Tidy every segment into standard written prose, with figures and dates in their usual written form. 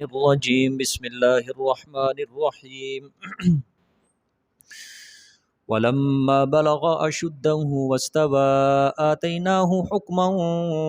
الرجيم بسم الله الرحمن الرحيم ولما بلغ أشده واستوى آتيناه حكما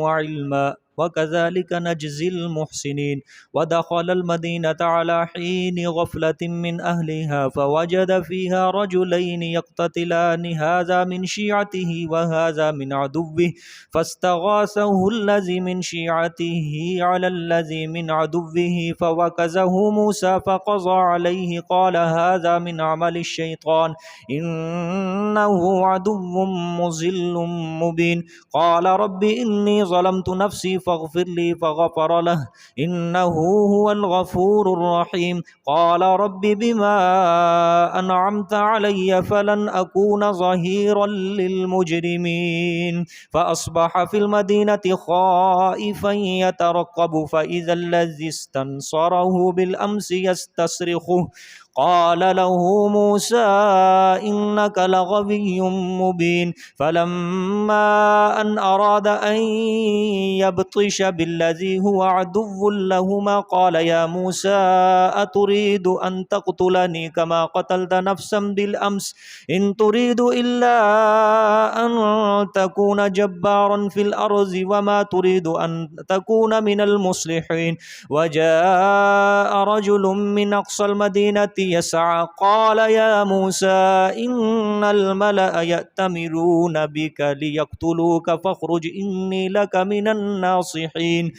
وعلما وكذلك نجزي المحسنين ودخل المدينة على حين غفلة من أهلها فوجد فيها رجلين يقتتلان هذا من شيعته وهذا من عدوه فاستغاثه الذي من شيعته على الذي من عدوه فوكزه موسى فقضى عليه قال هذا من عمل الشيطان إنه عدو مضل مبين قال رب إني ظلمت نفسي فاغفر لي فغفر له إنه هو الغفور الرحيم قال رب بما أنعمت علي فلن أكون ظهيرا للمجرمين فأصبح في المدينة خائفا يترقب فإذا الذي استنصره بالأمس يستصرخه قال له موسى إنك لغوي مبين فلما أن أراد أن يبطش بالذي هو عدو لهما قال يا موسى أتريد أن تقتلني كما قتلت نفسا بالأمس إن تريد إلا أن تكون جبارا في الأرض وما تريد أن تكون من المصلحين وجاء رجل من أقصى المدينة يسعى قال يا موسى إن الملأ يأتمرون بك ليقتلوك فاخرج إني لك من الناصحين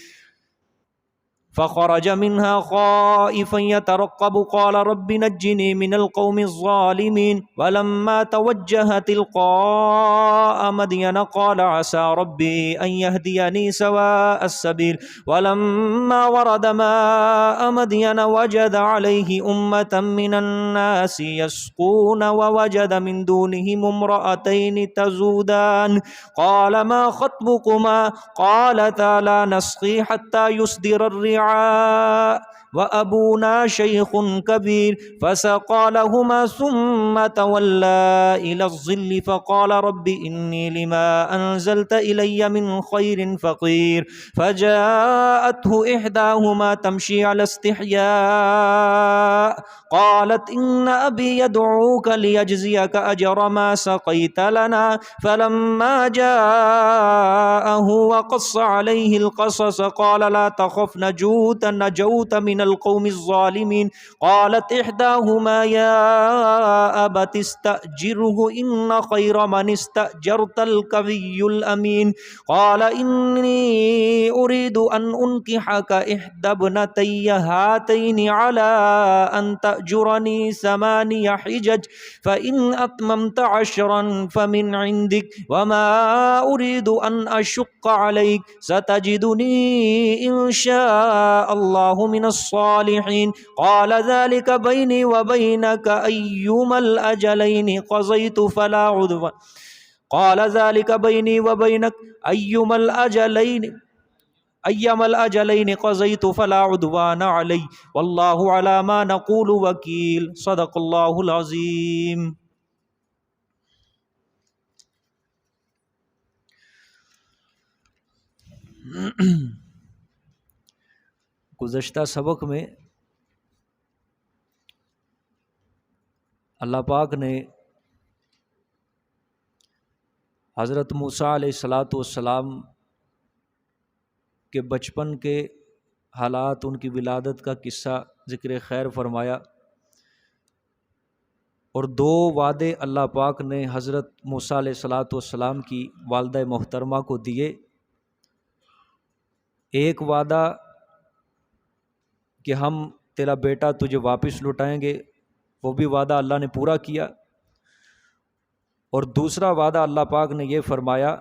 فخرج منها خائفا يترقب قال رب نجني من القوم الظالمين ولما توجه تلقاء مدين قال عسى ربي أن يهديني سواء السبيل ولما ورد ماء مدين وجد عليه أمة من الناس يسقون ووجد من دونهم امرأتين تزودان قال ما خطبكما قالتا لا نسقي حتى يصدر الرعاء وأبونا شيخ كبير فسقى لهما ثم تولى إلى الظل فقال رب إني لما أنزلت إلي من خير فقير فجاءته إحداهما تمشي على استحياء قالت إن أبي يدعوك ليجزيك أجر ما سقيت لنا فلما جاءه وقص عليه القصص قال لا تخف نجوت من القوم الظالمين قالت إحداهما يا أبت استأجره إن خير من استأجرت القوي الأمين قال إني أريد أن أنكحك إحدى ابنتي هاتين على أن تأجرني 8 حجج فإن أتممت 10 فمن عندك وما أريد أن أشق عليك ستجدني إن شاء الله من الصالحين قال ذلك بيني وبينك أيما الأجلين قضيت فلا عدوان قال ذلك بيني وبينك أيما الأجلين قضيت فلا عدوان علي والله على ما نقول وكيل صدق الله العظيم. گزشتہ سبق میں اللہ پاک نے حضرت موسیٰ علیہ السلام کے بچپن کے حالات، ان کی ولادت کا قصہ ذکر خیر فرمایا، اور 2 وعدے اللہ پاک نے حضرت موسیٰ علیہ السلام کی والدہ محترمہ کو دیے۔ ایک وعدہ کہ ہم تیرا بیٹا تجھے واپس لوٹائیں گے، وہ بھی وعدہ اللہ نے پورا کیا، اور دوسرا وعدہ اللہ پاک نے یہ فرمایا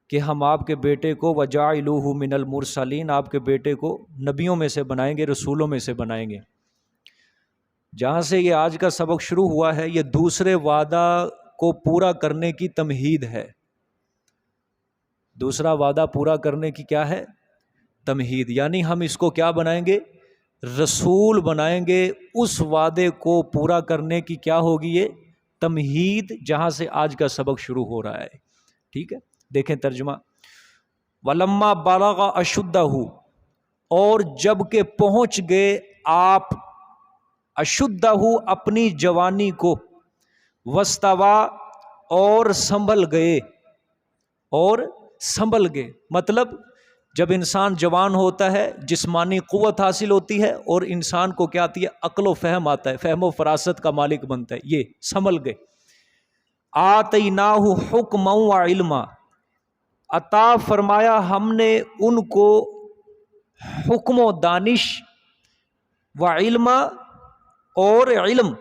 کہ ہم آپ کے بیٹے کو وَجَعِلُوهُ مِنَ الْمُرْسَلِينَ، آپ کے بیٹے کو نبیوں میں سے بنائیں گے، رسولوں میں سے بنائیں گے۔ جہاں سے یہ آج کا سبق شروع ہوا ہے، یہ دوسرے وعدہ کو پورا کرنے کی تمہید ہے۔ دوسرا وعدہ پورا کرنے کی کیا ہے؟ تمہید، یعنی ہم اس کو کیا بنائیں گے؟ رسول بنائیں گے۔ اس وعدے کو پورا کرنے کی کیا ہوگی؟ یہ تمہید، جہاں سے آج کا سبق شروع ہو رہا ہے۔ ٹھیک ہے، دیکھیں ترجمہ۔ وَلَمَّا بَلَغَ أَشُدَّهُ، اور جب کہ پہنچ گئے آپ اشدہ اپنی جوانی کو، وستوا اور سنبھل گئے، مطلب جب انسان جوان ہوتا ہے جسمانی قوت حاصل ہوتی ہے اور انسان کو کیا آتی ہے؟ عقل و فہم آتا ہے، فہم و فراست کا مالک بنتا ہے، یہ سنبھل گئے۔ آتیناہ حکما و علما، عطا فرمایا ہم نے ان کو حکم و دانش و علم اور علم،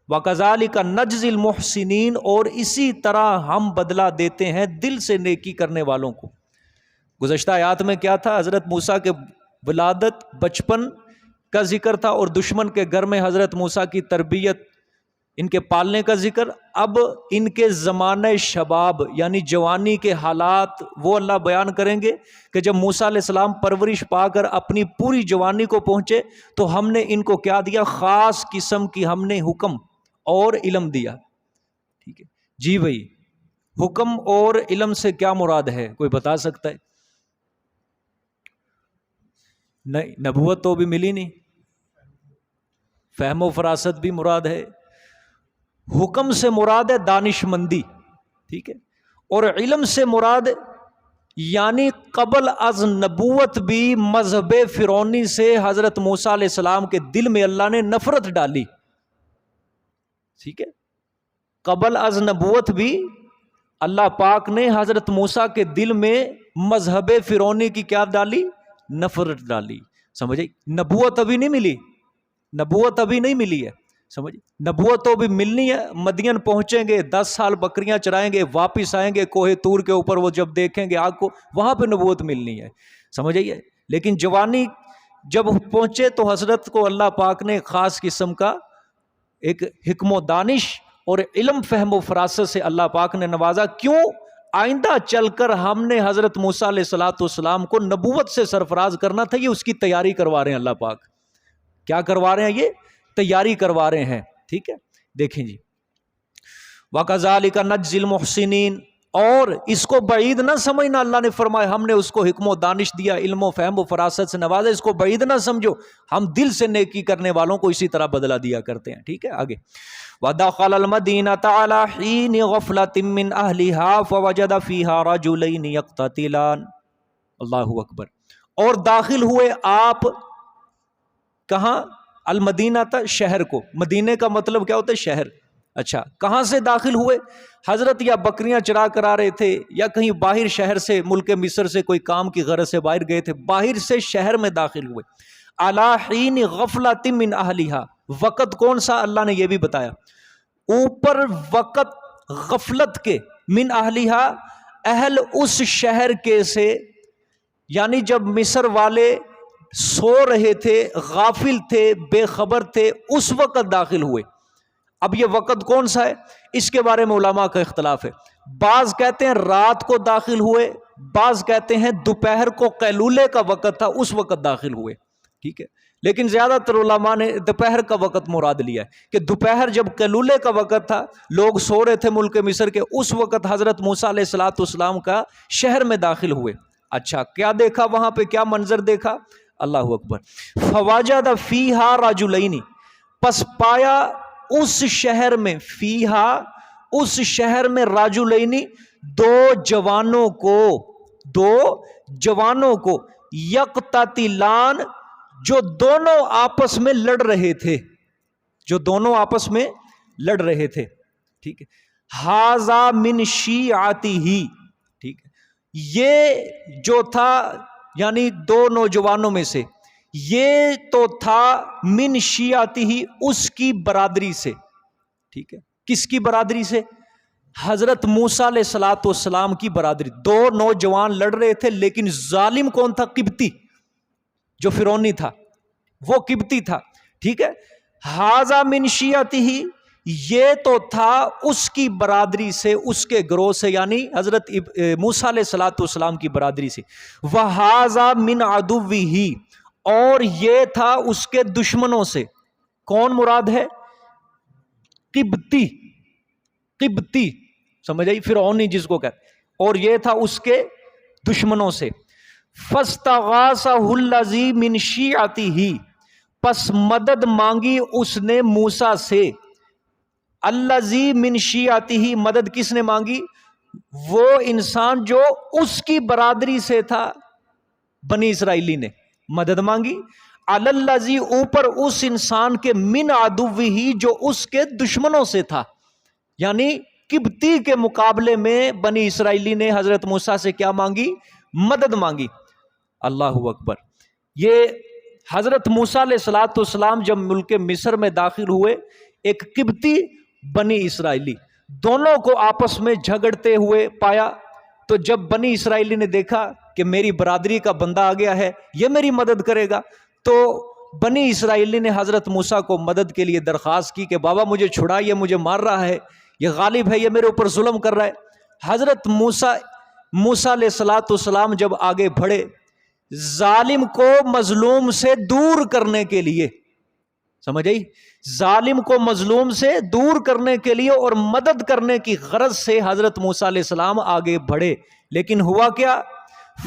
وَكَذَلِكَ نَجْزِي الْمُحْسِنِينَ، اور اسی طرح ہم بدلہ دیتے ہیں دل سے نیکی کرنے والوں کو۔ گزشتہ آیات میں کیا تھا؟ حضرت موسیٰ کے ولادت، بچپن کا ذکر تھا اور دشمن کے گھر میں حضرت موسیٰ کی تربیت، ان کے پالنے کا ذکر۔ اب ان کے زمانہ شباب یعنی جوانی کے حالات وہ اللہ بیان کریں گے کہ جب موسیٰ علیہ السلام پرورش پا کر اپنی پوری جوانی کو پہنچے تو ہم نے ان کو کیا دیا؟ خاص قسم کی ہم نے حکم اور علم دیا۔ ٹھیک ہے جی بھائی، حکم اور علم سے کیا مراد ہے؟ کوئی بتا سکتا ہے؟ نہیں، نبوت تو بھی ملی نہیں، فہم و فراست بھی مراد ہے، حکم سے مراد ہے دانش مندی، ٹھیک ہے، اور علم سے مراد یعنی قبل از نبوت بھی مذہب فرعونی سے حضرت موسیٰ علیہ السلام کے دل میں اللہ نے نفرت ڈالی، ٹھیک ہے، قبل از نبوت بھی اللہ پاک نے حضرت موسیٰ کے دل میں مذہب فرعونی کی کیا ڈالی؟ نفرت ڈالی، سمجھے؟ نبوت ابھی نہیں ملی، نبوت ابھی نہیں ملی ہے، سمجھے؟ نبوت تو بھی ملنی ہے، مدین پہنچیں گے، 10 سال بکریاں چرائیں گے، واپس آئیں گے کوہ طور کے اوپر، وہ جب دیکھیں گے آگ کو، وہاں پہ نبوت ملنی ہے، سمجھئے؟ لیکن جوانی جب پہنچے تو حضرت کو اللہ پاک نے خاص قسم کا ایک حکم و دانش اور علم فہم و فراست سے اللہ پاک نے نوازا۔ کیوں؟ آئندہ چل کر ہم نے حضرت موسیٰ علیہ السلام کو نبوت سے سرفراز کرنا تھا، یہ اس کی تیاری کروا رہے ہیں اللہ پاک۔ کیا کروا رہے ہیں؟ یہ تیاری کروا رہے ہیں، ٹھیک ہے، دیکھیں جی، وَكَذَلِكَ نَجْزِي الْمُحْسِنِينَ، اور اس کو بعید نہ سمجھنا، اللہ نے فرمایا ہم نے اس کو حکم و دانش دیا، علم و فہم و فراست سے نوازا، اس کو بعید نہ سمجھو، ہم دل سے نیکی کرنے والوں کو اسی طرح بدلہ دیا کرتے ہیں، ٹھیک ہے۔ آگے وَدَخَلَ الْمَدِينَةَ عَلَى حِينِ غَفْلَةٍ مِّنْ أَهْلِهَا فَوَجَدَ فِيهَا رَجُلَيْنِ يَقْتَتِلَانِ، اللہ اکبر، اور داخل ہوئے آپ کہاں؟ المدینہ تھا، شہر کو، مدینے کا مطلب کیا ہوتا ہے؟ شہر۔ اچھا، کہاں سے داخل ہوئے؟ حضرت یا بکریاں چرا کر آ رہے تھے یا کہیں باہر شہر سے، ملک مصر سے کوئی کام کی غرض سے باہر گئے تھے، باہر سے شہر میں داخل ہوئے۔ علی حین غفلۃ من اہلھا، وقت کون سا اللہ نے یہ بھی بتایا، اوپر وقت غفلت کے، من اہلھا اہل اس شہر کے سے، یعنی جب مصر والے سو رہے تھے، غافل تھے، بے خبر تھے، اس وقت داخل ہوئے۔ اب یہ وقت کون سا ہے؟ اس کے بارے میں علماء کا اختلاف ہے، بعض کہتے ہیں رات کو داخل ہوئے، بعض کہتے ہیں دوپہر کو قیلولے کا وقت تھا اس وقت داخل ہوئے، ٹھیک ہے، لیکن زیادہ تر علماء نے دوپہر کا وقت مراد لیا ہے کہ دوپہر جب قیلولے کا وقت تھا، لوگ سو رہے تھے ملک مصر کے، اس وقت حضرت موسیٰ علیہ السلام کا شہر میں داخل ہوئے۔ اچھا، کیا دیکھا وہاں پہ؟ کیا منظر دیکھا؟ اللہ اکبر، فوجد فیہا رجلین، پس پایا اس شہر میں، فیہا اس شہر میں، رجلین دو جوانوں کو، یقتتلان جو دونوں آپس میں لڑ رہے تھے، ٹھیک ہے، ھذا من شیعتہ، ٹھیک ہے، یہ جو تھا یعنی دو نوجوانوں میں سے، یہ تو تھا من شیعتہ اس کی برادری سے، ٹھیک ہے، کس کی برادری سے؟ حضرت موسیٰ علیہ السلام کی برادری۔ دو نوجوان لڑ رہے تھے لیکن ظالم کون تھا؟ قبطی، جو فرعونی تھا وہ قبطی تھا، ٹھیک ہے، ھذا من شیعتہ، یہ تو تھا اس کی برادری سے، اس کے گروہ سے، یعنی حضرت موسیٰ علیہ السلام کی برادری سے، وَھذا مِنْ عَدُوِّهِ، اور یہ تھا اس کے دشمنوں سے۔ کون مراد ہے؟ قبطی، سمجھ آئی؟ فرعونی جس کو کہتے، اور یہ تھا اس کے دشمنوں سے۔ فاستغاثہ الذی من شیعتہ، پس مدد مانگی اس نے موسیٰ سے، الذی من شیعتہ، مدد کس نے مانگی؟ وہ انسان جو اس کی برادری سے تھا، بنی اسرائیلی نے مدد مانگی، علی الذی، اوپر اس انسان کے، من عدوہ، جو اس کے دشمنوں سے تھا، یعنی قبطی کے مقابلے میں بنی اسرائیلی نے حضرت موسیٰ سے کیا مانگی؟ مدد مانگی۔ اللہ اکبر۔ یہ حضرت موسیٰ علیہ السلام جب ملک مصر میں داخل ہوئے، ایک قبطی، بنی اسرائیلی، دونوں کو آپس میں جھگڑتے ہوئے پایا، تو جب بنی اسرائیلی نے دیکھا کہ میری برادری کا بندہ آ گیا ہے، یہ میری مدد کرے گا، تو بنی اسرائیلی نے حضرت موسیٰ کو مدد کے لیے درخواست کی کہ بابا مجھے چھڑا، یہ مجھے مار رہا ہے، یہ غالب ہے، یہ میرے اوپر ظلم کر رہا ہے۔ حضرت موسیٰ علیہ السلام جب آگے بڑھے، ظالم کو مظلوم سے دور کرنے کے لیے، سمجھ آئی؟ ظالم کو مظلوم سے دور کرنے کے لیے اور مدد کرنے کی غرض سے حضرت موسیٰ علیہ السلام آگے بڑھے، لیکن ہوا کیا؟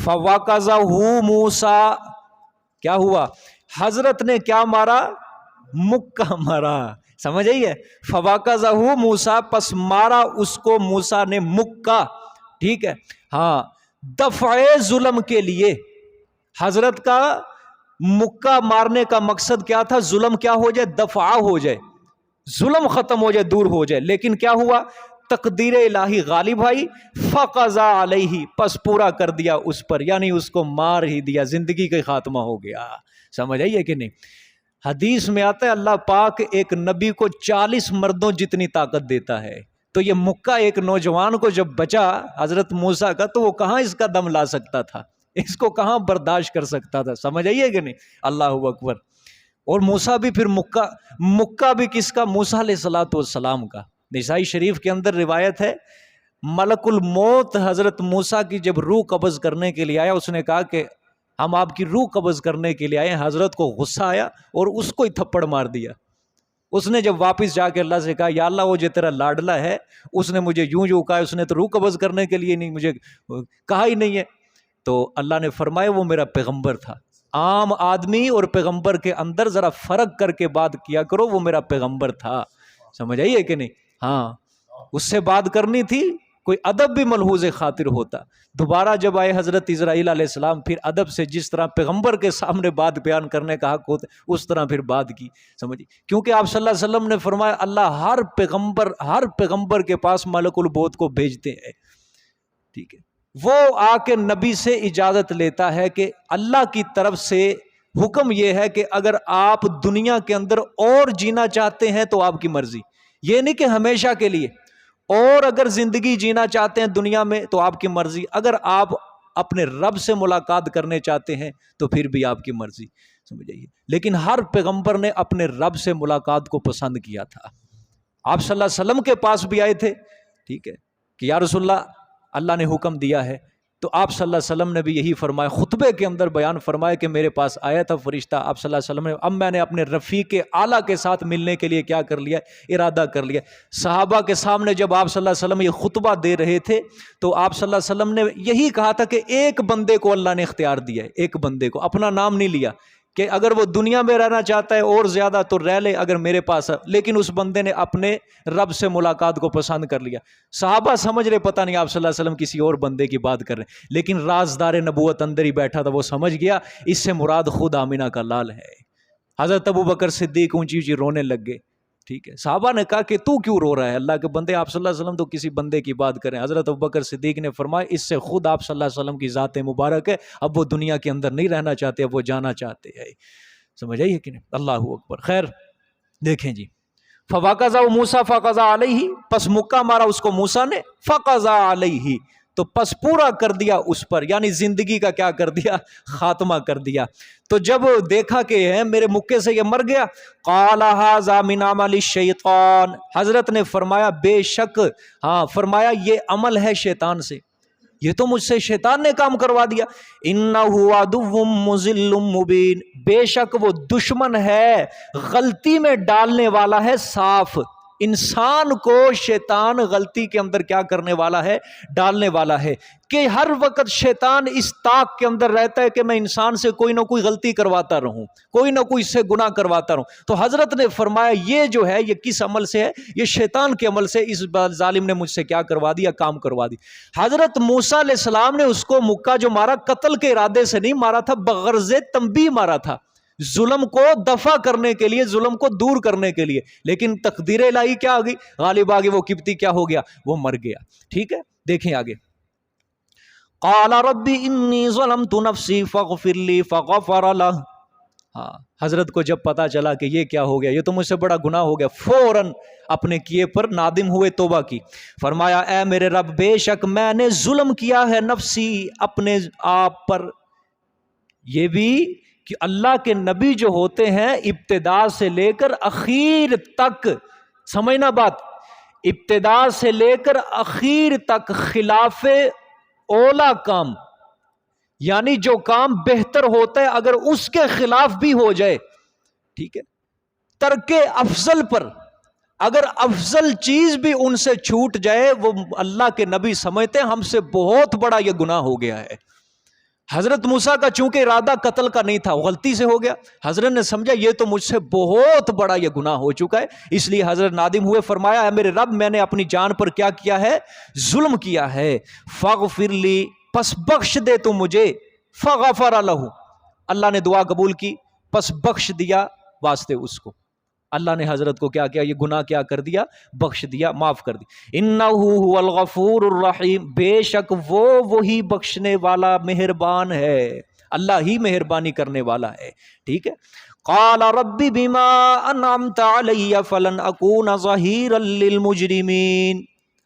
فَوَقَذَهُ موسیٰ، کیا ہوا؟ حضرت نے کیا مارا؟ مکہ مارا، سمجھ آئی ہے؟ فَوَقَذَهُ موسیٰ، پس مارا اس کو موسیٰ نے مکہ، ٹھیک ہے؟ ہاں، دفع ظلم کے لیے۔ حضرت کا مکہ مارنے کا مقصد کیا تھا؟ ظلم کیا ہو جائے؟ دفع ہو جائے، ظلم ختم ہو جائے، دور ہو جائے، لیکن کیا ہوا؟ تقدیر الہی غالب آئی، فقضا علیہ، پس پورا کر دیا اس پر، یعنی اس کو مار ہی دیا، زندگی کا خاتمہ ہو گیا۔ سمجھ آئیے کہ نہیں؟ حدیث میں آتا ہے اللہ پاک ایک نبی کو 40 مردوں جتنی طاقت دیتا ہے، تو یہ مکہ ایک نوجوان کو جب بچا حضرت موسیٰ کا، تو وہ کہاں اس کا دم لا سکتا تھا، اس کو کہاں برداشت کر سکتا تھا؟ سمجھ آئیے کہ نہیں؟ اللہ اکبر۔ اور موسیٰ بھی پھر مکہ بھی کس کا؟ موسیٰ علیہ السلام کا۔ نسائی شریف کے اندر روایت ہے، ملک الموت حضرت موسیٰ کی جب روح قبض کرنے کے لیے آیا، اس نے کہا کہ ہم آپ کی روح قبض کرنے کے لیے آئے ہیں۔ حضرت کو غصہ آیا اور اس کو ہی تھپڑ مار دیا۔ اس نے جب واپس جا کے اللہ سے کہا یا اللہ وہ جو تیرا لاڈلا ہے اس نے مجھے یوں کہا، اس نے تو روح قبض کرنے کے لیے نہیں مجھے کہا ہی نہیں ہے، تو اللہ نے فرمایا وہ میرا پیغمبر تھا۔ عام آدمی اور پیغمبر کے اندر ذرا فرق کر کے بات کیا کرو، وہ میرا پیغمبر تھا۔ سمجھ آئیے کہ نہیں؟ ہاں، اس سے بات کرنی تھی، کوئی ادب بھی ملحوظ خاطر ہوتا۔ دوبارہ جب آئے حضرت اسرائیل علیہ السلام، پھر ادب سے جس طرح پیغمبر کے سامنے بات بیان کرنے کا حق ہوتا اس طرح پھر بات کی، سمجھیے، کیونکہ آپ صلی اللہ علیہ وسلم نے فرمایا اللہ ہر پیغمبر کے پاس ملک الموت کو بھیجتے ہیں، ٹھیک ہے؟ وہ آ کے نبی سے اجازت لیتا ہے کہ اللہ کی طرف سے حکم یہ ہے کہ اگر آپ دنیا کے اندر اور جینا چاہتے ہیں تو آپ کی مرضی، یہ نہیں کہ ہمیشہ کے لیے، اور اگر زندگی جینا چاہتے ہیں دنیا میں تو آپ کی مرضی، اگر آپ اپنے رب سے ملاقات کرنے چاہتے ہیں تو پھر بھی آپ کی مرضی، سمجھ جائیے۔ لیکن ہر پیغمبر نے اپنے رب سے ملاقات کو پسند کیا تھا۔ آپ صلی اللہ علیہ وسلم کے پاس بھی آئے تھے، ٹھیک ہے، کہ یا رسول اللہ نے حکم دیا ہے، تو آپ صلی اللہ علیہ وسلم نے بھی یہی فرمایا، خطبے کے اندر بیان فرمایا کہ میرے پاس آیا تھا فرشتہ، آپ صلی اللہ علیہ وسلم نے، اب میں نے اپنے رفیق اعلیٰ کے ساتھ ملنے کے لیے کیا کر لیا؟ ارادہ کر لیا۔ صحابہ کے سامنے جب آپ صلی اللہ علیہ وسلم یہ خطبہ دے رہے تھے تو آپ صلی اللہ علیہ وسلم نے یہی کہا تھا کہ ایک بندے کو اللہ نے اختیار دیا ہے، ایک بندے کو، اپنا نام نہیں لیا، کہ اگر وہ دنیا میں رہنا چاہتا ہے اور زیادہ تو رہ لے اگر میرے پاس ہے، لیکن اس بندے نے اپنے رب سے ملاقات کو پسند کر لیا۔ صحابہ سمجھ رہے پتہ نہیں آپ صلی اللہ علیہ وسلم کسی اور بندے کی بات کر رہے ہیں، لیکن رازدار نبوت اندر ہی بیٹھا تھا، وہ سمجھ گیا اس سے مراد خود آمینہ کا لال ہے۔ حضرت ابوبکر صدیق اونچی اونچی رونے لگ گئے، ٹھیک ہے۔ صحابہ نے کہا کہ تو کیوں رو رہا ہے؟ اللہ کے بندے، آپ صلی اللہ علیہ وسلم تو کسی بندے کی بات کریں۔ حضرت ابوبکر صدیق نے فرمایا اس سے خود آپ صلی اللہ علیہ وسلم کی ذات مبارک ہے، اب وہ دنیا کے اندر نہیں رہنا چاہتے، اب وہ جانا چاہتے ہیں۔ سمجھ آئیے کہ نہیں؟ اللہ اکبر۔ خیر دیکھیں جی، فَوَقَضَا مُوسَىٰ فَقَضَا عَلَيْهِ، پس مکہ مارا اس کو موسیٰ نے، فَقَضَا عَلَيْهِ، تو پس پورا کر دیا اس پر، یعنی زندگی کا کیا کر دیا؟ خاتمہ کر دیا۔ تو جب دیکھا کہ میرے مکے سے یہ مر گیا، قَالَ هَذَا مِنْ عَمَلِ الشَّيْطَانِ، حضرت نے فرمایا بے شک، ہاں فرمایا یہ عمل ہے شیطان سے، یہ تو مجھ سے شیطان نے کام کروا دیا۔ اِنَّهُ عَدُوٌّ مُضِلٌّ مُبِينٌ، بے شک وہ دشمن ہے، غلطی میں ڈالنے والا ہے صاف، انسان کو شیطان غلطی کے اندر کیا کرنے والا ہے؟ ڈالنے والا ہے، کہ ہر وقت شیطان اس طاق کے اندر رہتا ہے کہ میں انسان سے کوئی نہ کوئی غلطی کرواتا رہوں، کوئی نہ کوئی سے گناہ کرواتا رہوں۔ تو حضرت نے فرمایا یہ جو ہے یہ کس عمل سے ہے؟ یہ شیطان کے عمل سے، اس ظالم نے مجھ سے کیا کروا دیا؟ کام کروا دی۔ حضرت موسیٰ علیہ السلام نے اس کو مکہ جو مارا، قتل کے ارادے سے نہیں مارا تھا، بغرض تنبیہ مارا تھا، ظلم کو دفع کرنے کے لیے، ظلم کو دور کرنے کے لیے۔ لیکن تقدیر الہی کیا آ گئی؟ غالب آ گئی، وہ قبطی کیا ہو گیا؟ وہ مر گیا۔ ٹھیک ہے، دیکھیں آگے، قال رب انی ظلمت نفسی فاغفر لی فغفر لہ۔ ہاں، حضرت کو جب پتا چلا کہ یہ کیا ہو گیا، یہ تو مجھ سے بڑا گناہ ہو گیا، فوراً اپنے کیے پر نادم ہوئے، توبہ کی۔ فرمایا اے میرے رب، بے شک میں نے ظلم کیا ہے نفسی، اپنے آپ پر۔ یہ بھی کہ اللہ کے نبی جو ہوتے ہیں ابتدا سے لے کر اخیر تک، سمجھنا بات، ابتدا سے لے کر اخیر تک خلاف اولا کام، یعنی جو کام بہتر ہوتا ہے اگر اس کے خلاف بھی ہو جائے، ٹھیک ہے، ترک افضل پر اگر افضل چیز بھی ان سے چھوٹ جائے، وہ اللہ کے نبی سمجھتے ہیں ہم سے بہت بڑا یہ گناہ ہو گیا ہے۔ حضرت موسیٰ کا چونکہ ارادہ قتل کا نہیں تھا، غلطی سے ہو گیا، حضرت نے سمجھا یہ تو مجھ سے بہت بڑا یہ گناہ ہو چکا ہے، اس لیے حضرت نادم ہوئے، فرمایا اے میرے رب، میں نے اپنی جان پر کیا کیا ہے؟ ظلم کیا ہے، فاغفر لی، پس بخش دے تو مجھے، فغفر لہ، اللہ نے دعا قبول کی، پس بخش دیا واسطے اس کو۔ اللہ نے حضرت کو کیا کیا؟ یہ گناہ کیا کر دیا؟ بخش دیا، معاف کر دی۔ انہ هو الغفور الرحیم، بے شک وہ وہی بخشنے والا مہربان ہے، اللہ ہی مہربانی کرنے والا ہے۔ ٹھیک ہے، قال رب بما انعمت علی فلن اکون ظہیرا للمجرمین۔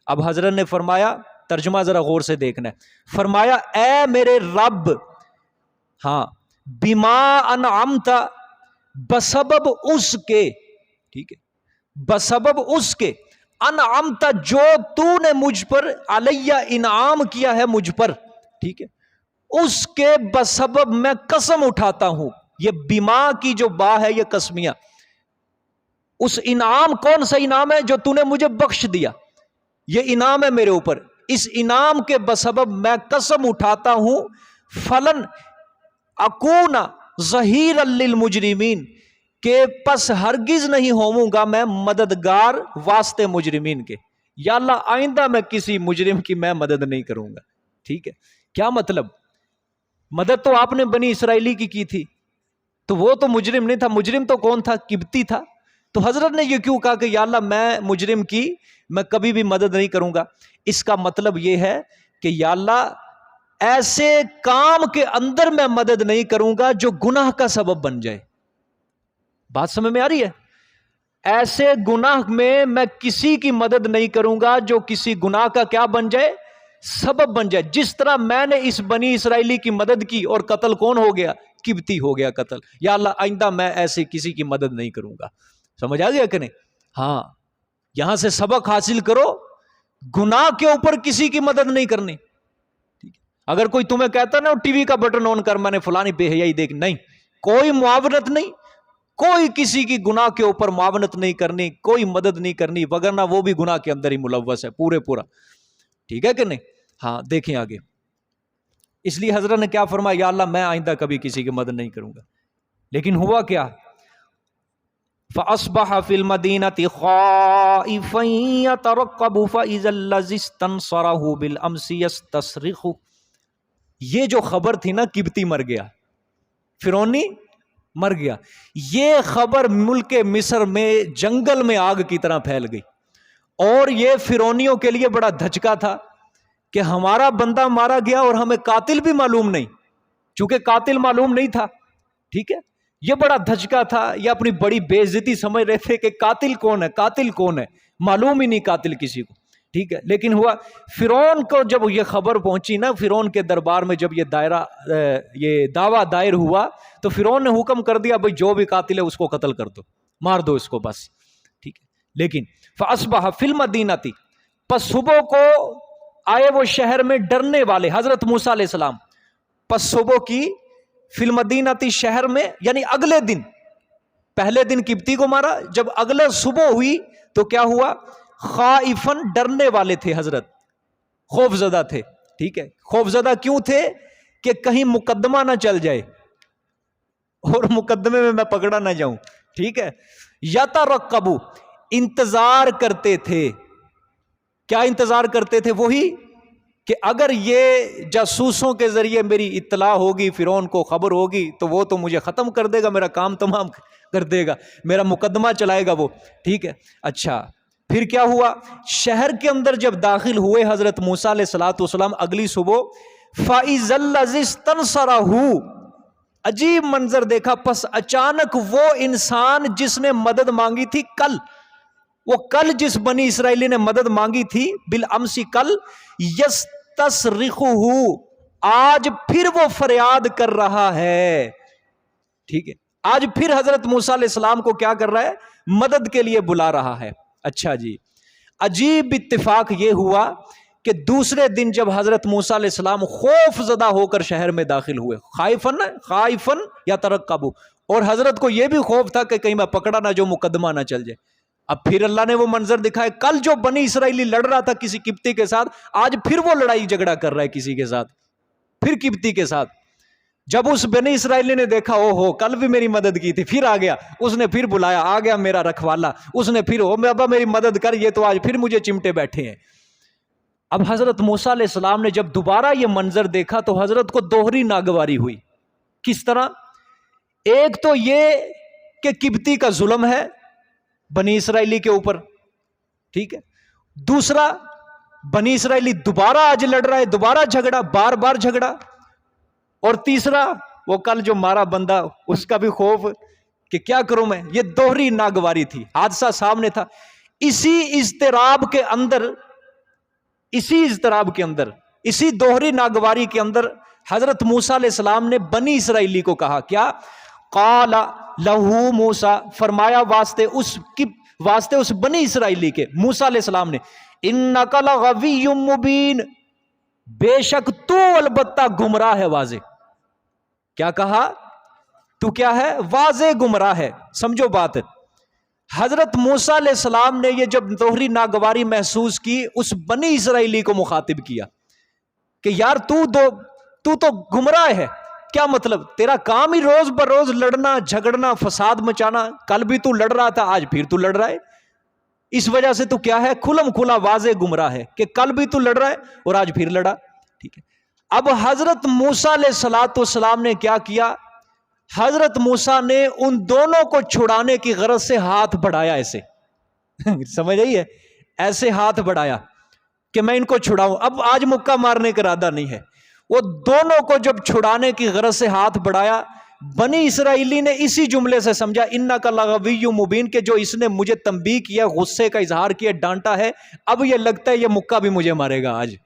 اب حضرت نے فرمایا، ترجمہ ذرا غور سے دیکھنا ہے، فرمایا اے میرے رب، ہاں، بما انعمت، بسبب اس کے، ٹھیک ہے، بسبب اس کے، انعمت، جو تو نے مجھ پر، علیہ، انعام کیا ہے مجھ پر، ٹھیک ہے، اس کے بسبب میں قسم اٹھاتا ہوں۔ یہ بما کی جو با ہے یہ قسمیہ، اس انعام، کون سا انعام ہے؟ جو تو نے مجھے بخش دیا، یہ انعام ہے میرے اوپر، اس انعام کے بسبب میں قسم اٹھاتا ہوں، فلن اکون ظہیرا للمجرمین، کہ پس ہرگز نہیں ہوؤں گا میں مددگار واسطے مجرمین کے۔ یا اللہ آئندہ میں کسی مجرم کی میں مدد نہیں کروں گا۔ ٹھیک ہے، کیا مطلب؟ مدد تو آپ نے بنی اسرائیلی کی تھی، تو وہ تو مجرم نہیں تھا، مجرم تو کون تھا؟ قبطی تھا۔ تو حضرت نے یہ کیوں کہا کہ یا اللہ میں مجرم کی میں کبھی بھی مدد نہیں کروں گا؟ اس کا مطلب یہ ہے کہ یا اللہ ایسے کام کے اندر میں مدد نہیں کروں گا جو گناہ کا سبب بن جائے۔ بات سمجھ میں آ رہی ہے؟ ایسے گناہ میں کسی کی مدد نہیں کروں گا جو کسی گناہ کا کیا بن جائے؟ سبب بن جائے۔ جس طرح میں نے اس بنی اسرائیلی کی مدد کی اور قتل کون ہو گیا؟ قبطی ہو گیا قتل۔ یا اللہ آئندہ میں ایسے کسی کی مدد نہیں کروں گا۔ سمجھ آ گیا کہ نہیں؟ ہاں، یہاں سے سبق حاصل کرو، گناہ کے اوپر کسی کی مدد نہیں کرنی۔ اگر کوئی تمہیں کہتا نا ٹی وی کا بٹن آن کر، میں نے فلانی بے حیائی دیکھ، نہیں، کوئی معاونت نہیں، کوئی کسی کی گناہ کے اوپر معاونت نہیں کرنی، کوئی مدد نہیں کرنی، وگرنہ وہ بھی گناہ کے اندر ہی ملوث ہے پورے پورا۔ ٹھیک ہے کہ نہیں؟ ہاں، دیکھیں آگے، اس لیے حضرت نے کیا فرمایا؟ یا اللہ میں آئندہ کبھی کسی کی مدد نہیں کروں گا۔ لیکن ہوا کیا؟ فَأَصْبَحَ فِي الْمَدِينَةِ خَائِفًا يَتَرَقَّبُ فَإِذَا الَّذِي اسْتَنصَرَهُ بِالْأَمْسِ يَسْتَصْرِخُ۔ یہ جو خبر تھی نا، قبطی مر گیا، فرعونی مر گیا، یہ خبر ملک مصر میں جنگل میں آگ کی طرح پھیل گئی، اور یہ فرعونیوں کے لیے بڑا دھچکا تھا کہ ہمارا بندہ مارا گیا اور ہمیں قاتل بھی معلوم نہیں، چونکہ قاتل معلوم نہیں تھا۔ ٹھیک ہے، یہ بڑا دھچکا تھا، یہ اپنی بڑی بے عزتی سمجھ رہے تھے کہ قاتل کون ہے، قاتل کون ہے، معلوم ہی نہیں قاتل کسی کو۔ ٹھیک ہے، لیکن ہوا فرعون کو جب یہ خبر پہنچی نا، فرعون کے دربار میں جب یہ دعویٰ دائر ہوا، تو فرعون نے حکم کر دیا بھئی جو بھی قاتل ہے اس کو قتل کر دو، مار دو اس کو بس۔ ٹھیک ہے، لیکن فَأَصْبَحَ فِي الْمَدِينَةِ، پس صبح کو آئے وہ شہر میں ڈرنے والے، حضرت موسیٰ علیہ السلام، پس صبح کی فی الْمَدِينَةِ، شہر میں، یعنی اگلے دن پہلے دن قبطی کو مارا، جب اگلے صبح ہوئی تو کیا ہوا؟ خائفن، ڈرنے والے تھے حضرت، خوف زدہ تھے. ٹھیک ہے، خوف زدہ کیوں تھے؟ کہ کہیں مقدمہ نہ چل جائے اور مقدمے میں میں پکڑا نہ جاؤں. ٹھیک ہے، یترقبو، انتظار کرتے تھے. کیا انتظار کرتے تھے؟ وہی کہ اگر یہ جاسوسوں کے ذریعے میری اطلاع ہوگی، فرعون کو خبر ہوگی، تو وہ تو مجھے ختم کر دے گا، میرا کام تمام کر دے گا، میرا مقدمہ چلائے گا وہ. ٹھیک ہے، اچھا پھر کیا ہوا؟ شہر کے اندر جب داخل ہوئے حضرت موسیٰ علیہ السلام اگلی صبح، فَإِذَا الَّذِي اسْتَنصَرَهُ، عجیب منظر دیکھا. پس اچانک وہ انسان جس نے مدد مانگی تھی کل، وہ کل جس بنی اسرائیلی نے مدد مانگی تھی، بالامس، کل، یستصرخہ، آج پھر وہ فریاد کر رہا ہے. ٹھیک ہے، آج پھر حضرت موسیٰ علیہ السلام کو کیا کر رہا ہے؟ مدد کے لیے بلا رہا ہے. اچھا جی، عجیب اتفاق یہ ہوا کہ دوسرے دن جب حضرت موسیٰ علیہ السلام خوف زدہ ہو کر شہر میں داخل ہوئے، خائفن یا ترقبو، اور حضرت کو یہ بھی خوف تھا کہ کہیں میں پکڑا نہ جو مقدمہ نہ چل جائے. اب پھر اللہ نے وہ منظر دکھائے، کل جو بنی اسرائیلی لڑ رہا تھا کسی قبطی کے ساتھ، آج پھر وہ لڑائی جھگڑا کر رہا ہے کسی کے ساتھ، پھر قبطی کے ساتھ. جب اس بنی اسرائیلی نے دیکھا، او ہو کل بھی میری مدد کی تھی، پھر آ گیا، اس نے پھر بلایا، آ گیا میرا رکھوالا، اس نے پھر ابا میری مدد کر، یہ تو آج پھر مجھے چمٹے بیٹھے ہیں. اب حضرت موسیٰ علیہ السلام نے جب دوبارہ یہ منظر دیکھا تو حضرت کو دوہری ناگواری ہوئی. کس طرح؟ ایک تو یہ کہ قبطی کا ظلم ہے بنی اسرائیلی کے اوپر، ٹھیک ہے، دوسرا بنی اسرائیلی دوبارہ آج لڑ رہا ہے، دوبارہ جھگڑا، بار بار جھگڑا، اور تیسرا وہ کل جو مارا بندہ اس کا بھی خوف کہ کیا کروں میں. یہ دوہری ناگواری تھی، حادثہ سامنے تھا. اسی اضطراب کے اندر اسی دوہری ناگواری کے اندر حضرت موسیٰ علیہ السلام نے بنی اسرائیلی کو کہا، کیا؟ قال لہو موسیٰ، فرمایا واسطے اس بنی اسرائیلی کے موسیٰ علیہ السلام نے، انک لغوی مبین، بے شک تو البتہ گمراہ ہے واضح. کیا کہا؟ تو کیا ہے؟ واضح گمراہ ہے. سمجھو بات. حضرت موسیٰ علیہ السلام نے یہ جب دوہری ناگواری محسوس کی، اس بنی اسرائیلی کو مخاطب کیا کہ یار تو تو گمراہ ہے. کیا مطلب؟ تیرا کام ہی روز بروز لڑنا، جھگڑنا، فساد مچانا. کل بھی تو لڑ رہا تھا، آج پھر تو لڑ رہا ہے. اس وجہ سے تو کیا ہے؟ کھلم کھلا واضح گمراہ ہے کہ کل بھی تو لڑ رہا ہے اور آج پھر لڑا. ٹھیک ہے، اب حضرت موسیٰ علیہ السلام نے کیا کیا؟ حضرت موسیٰ نے ان دونوں کو چھڑانے کی غرض سے ہاتھ بڑھایا، ایسے سمجھ آئی ہے؟ ایسے ہاتھ بڑھایا کہ میں ان کو چھڑاؤں. اب آج مکہ مارنے کا ارادہ نہیں ہے. وہ دونوں کو جب چھڑانے کی غرض سے ہاتھ بڑھایا، بنی اسرائیلی نے اسی جملے سے سمجھا انک لغوی مبین، کہ جو اس نے مجھے تنبیہ کیا، غصے کا اظہار کیا، ڈانٹا ہے، اب یہ لگتا ہے یہ مکہ بھی مجھے مارے گا آج.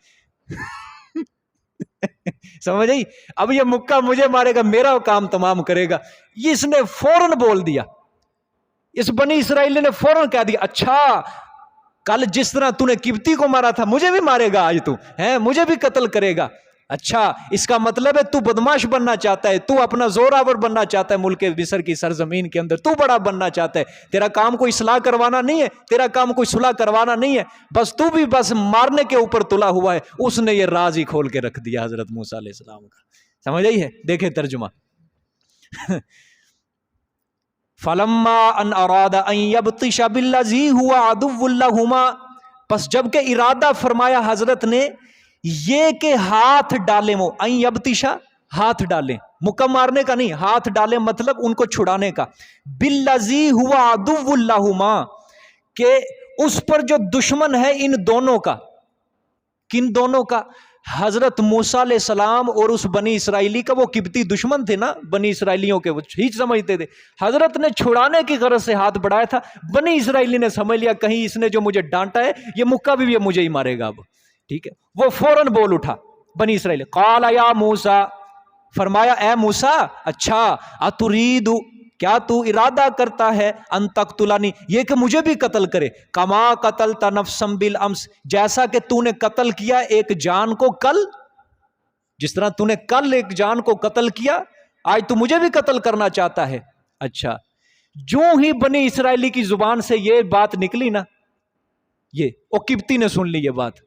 سمجھ آئی؟ اب یہ مکہ مجھے مارے گا، میرا کام تمام کرے گا. یہ اس نے فوراً بول دیا، اس بنی اسرائیلی نے فوراً کہہ دیا، اچھا کل جس طرح تو نے قبطی کو مارا تھا مجھے بھی مارے گا آج، تو ہے مجھے بھی قتل کرے گا. اچھا اس کا مطلب ہے تو بدماش بننا چاہتا ہے، تو اپنا زور آور بننا چاہتا ہے، ملک مصر کی سرزمین کے اندر تو بڑا بننا چاہتا ہے. تیرا کام کوئی اصلاح کروانا نہیں ہے، تیرا کام کوئی صلح کروانا نہیں ہے، بس تو بھی بس مارنے کے اوپر تلا ہوا ہے. اس نے یہ راز ہی کھول کے رکھ دیا حضرت موسیٰ علیہ السلام کا. سمجھ آئی ہے؟ دیکھیں ترجمہ. فَلَمَّا أَنْ أَرَادَ أَنْ يَبْطِشَ بِالَّذِي هُوَ عَدُوٌّ لَهُمَا، پس جب کہ ارادہ فرمایا حضرت نے یہ کہ ہاتھ ڈالیں، وہ ان یبتشا، ہاتھ ڈالیں، مکہ مارنے کا نہیں، ہاتھ ڈالیں مطلب ان کو چھڑانے کا. بالذی ہوا عدو لہما، کہ اس پر جو دشمن ہے ان دونوں کا. کن دونوں کا؟ حضرت موسیٰ علیہ السلام اور اس بنی اسرائیلی کا. وہ قبطی دشمن تھے نا بنی اسرائیلیوں کے، وہ ہیچ سمجھتے تھے. حضرت نے چھڑانے کی غرض سے ہاتھ بڑھایا تھا، بنی اسرائیلی نے سمجھ لیا کہیں اس نے جو مجھے ڈانٹا ہے یہ مکہ بھی یہ مجھے ہی مارے گا اب. ٹھیک ہے، وہ فوراً بول اٹھا بنی اسرائیل. قال یا موسیٰ، فرمایا اے موسیٰ، اچھا اترید، کیا تو ارادہ کرتا ہے، ان تقتلنی، یہ کہ مجھے بھی قتل کرے، کما قتلت نفسا بالامس، جیسا کہ تو نے قتل کیا ایک جان کو کل، جس طرح تو نے کل ایک جان کو قتل کیا، آج تو مجھے بھی قتل کرنا چاہتا ہے. اچھا جو ہی بنی اسرائیلی کی زبان سے یہ بات نکلی نا، یہ وہ قبطی نے سن لی یہ بات،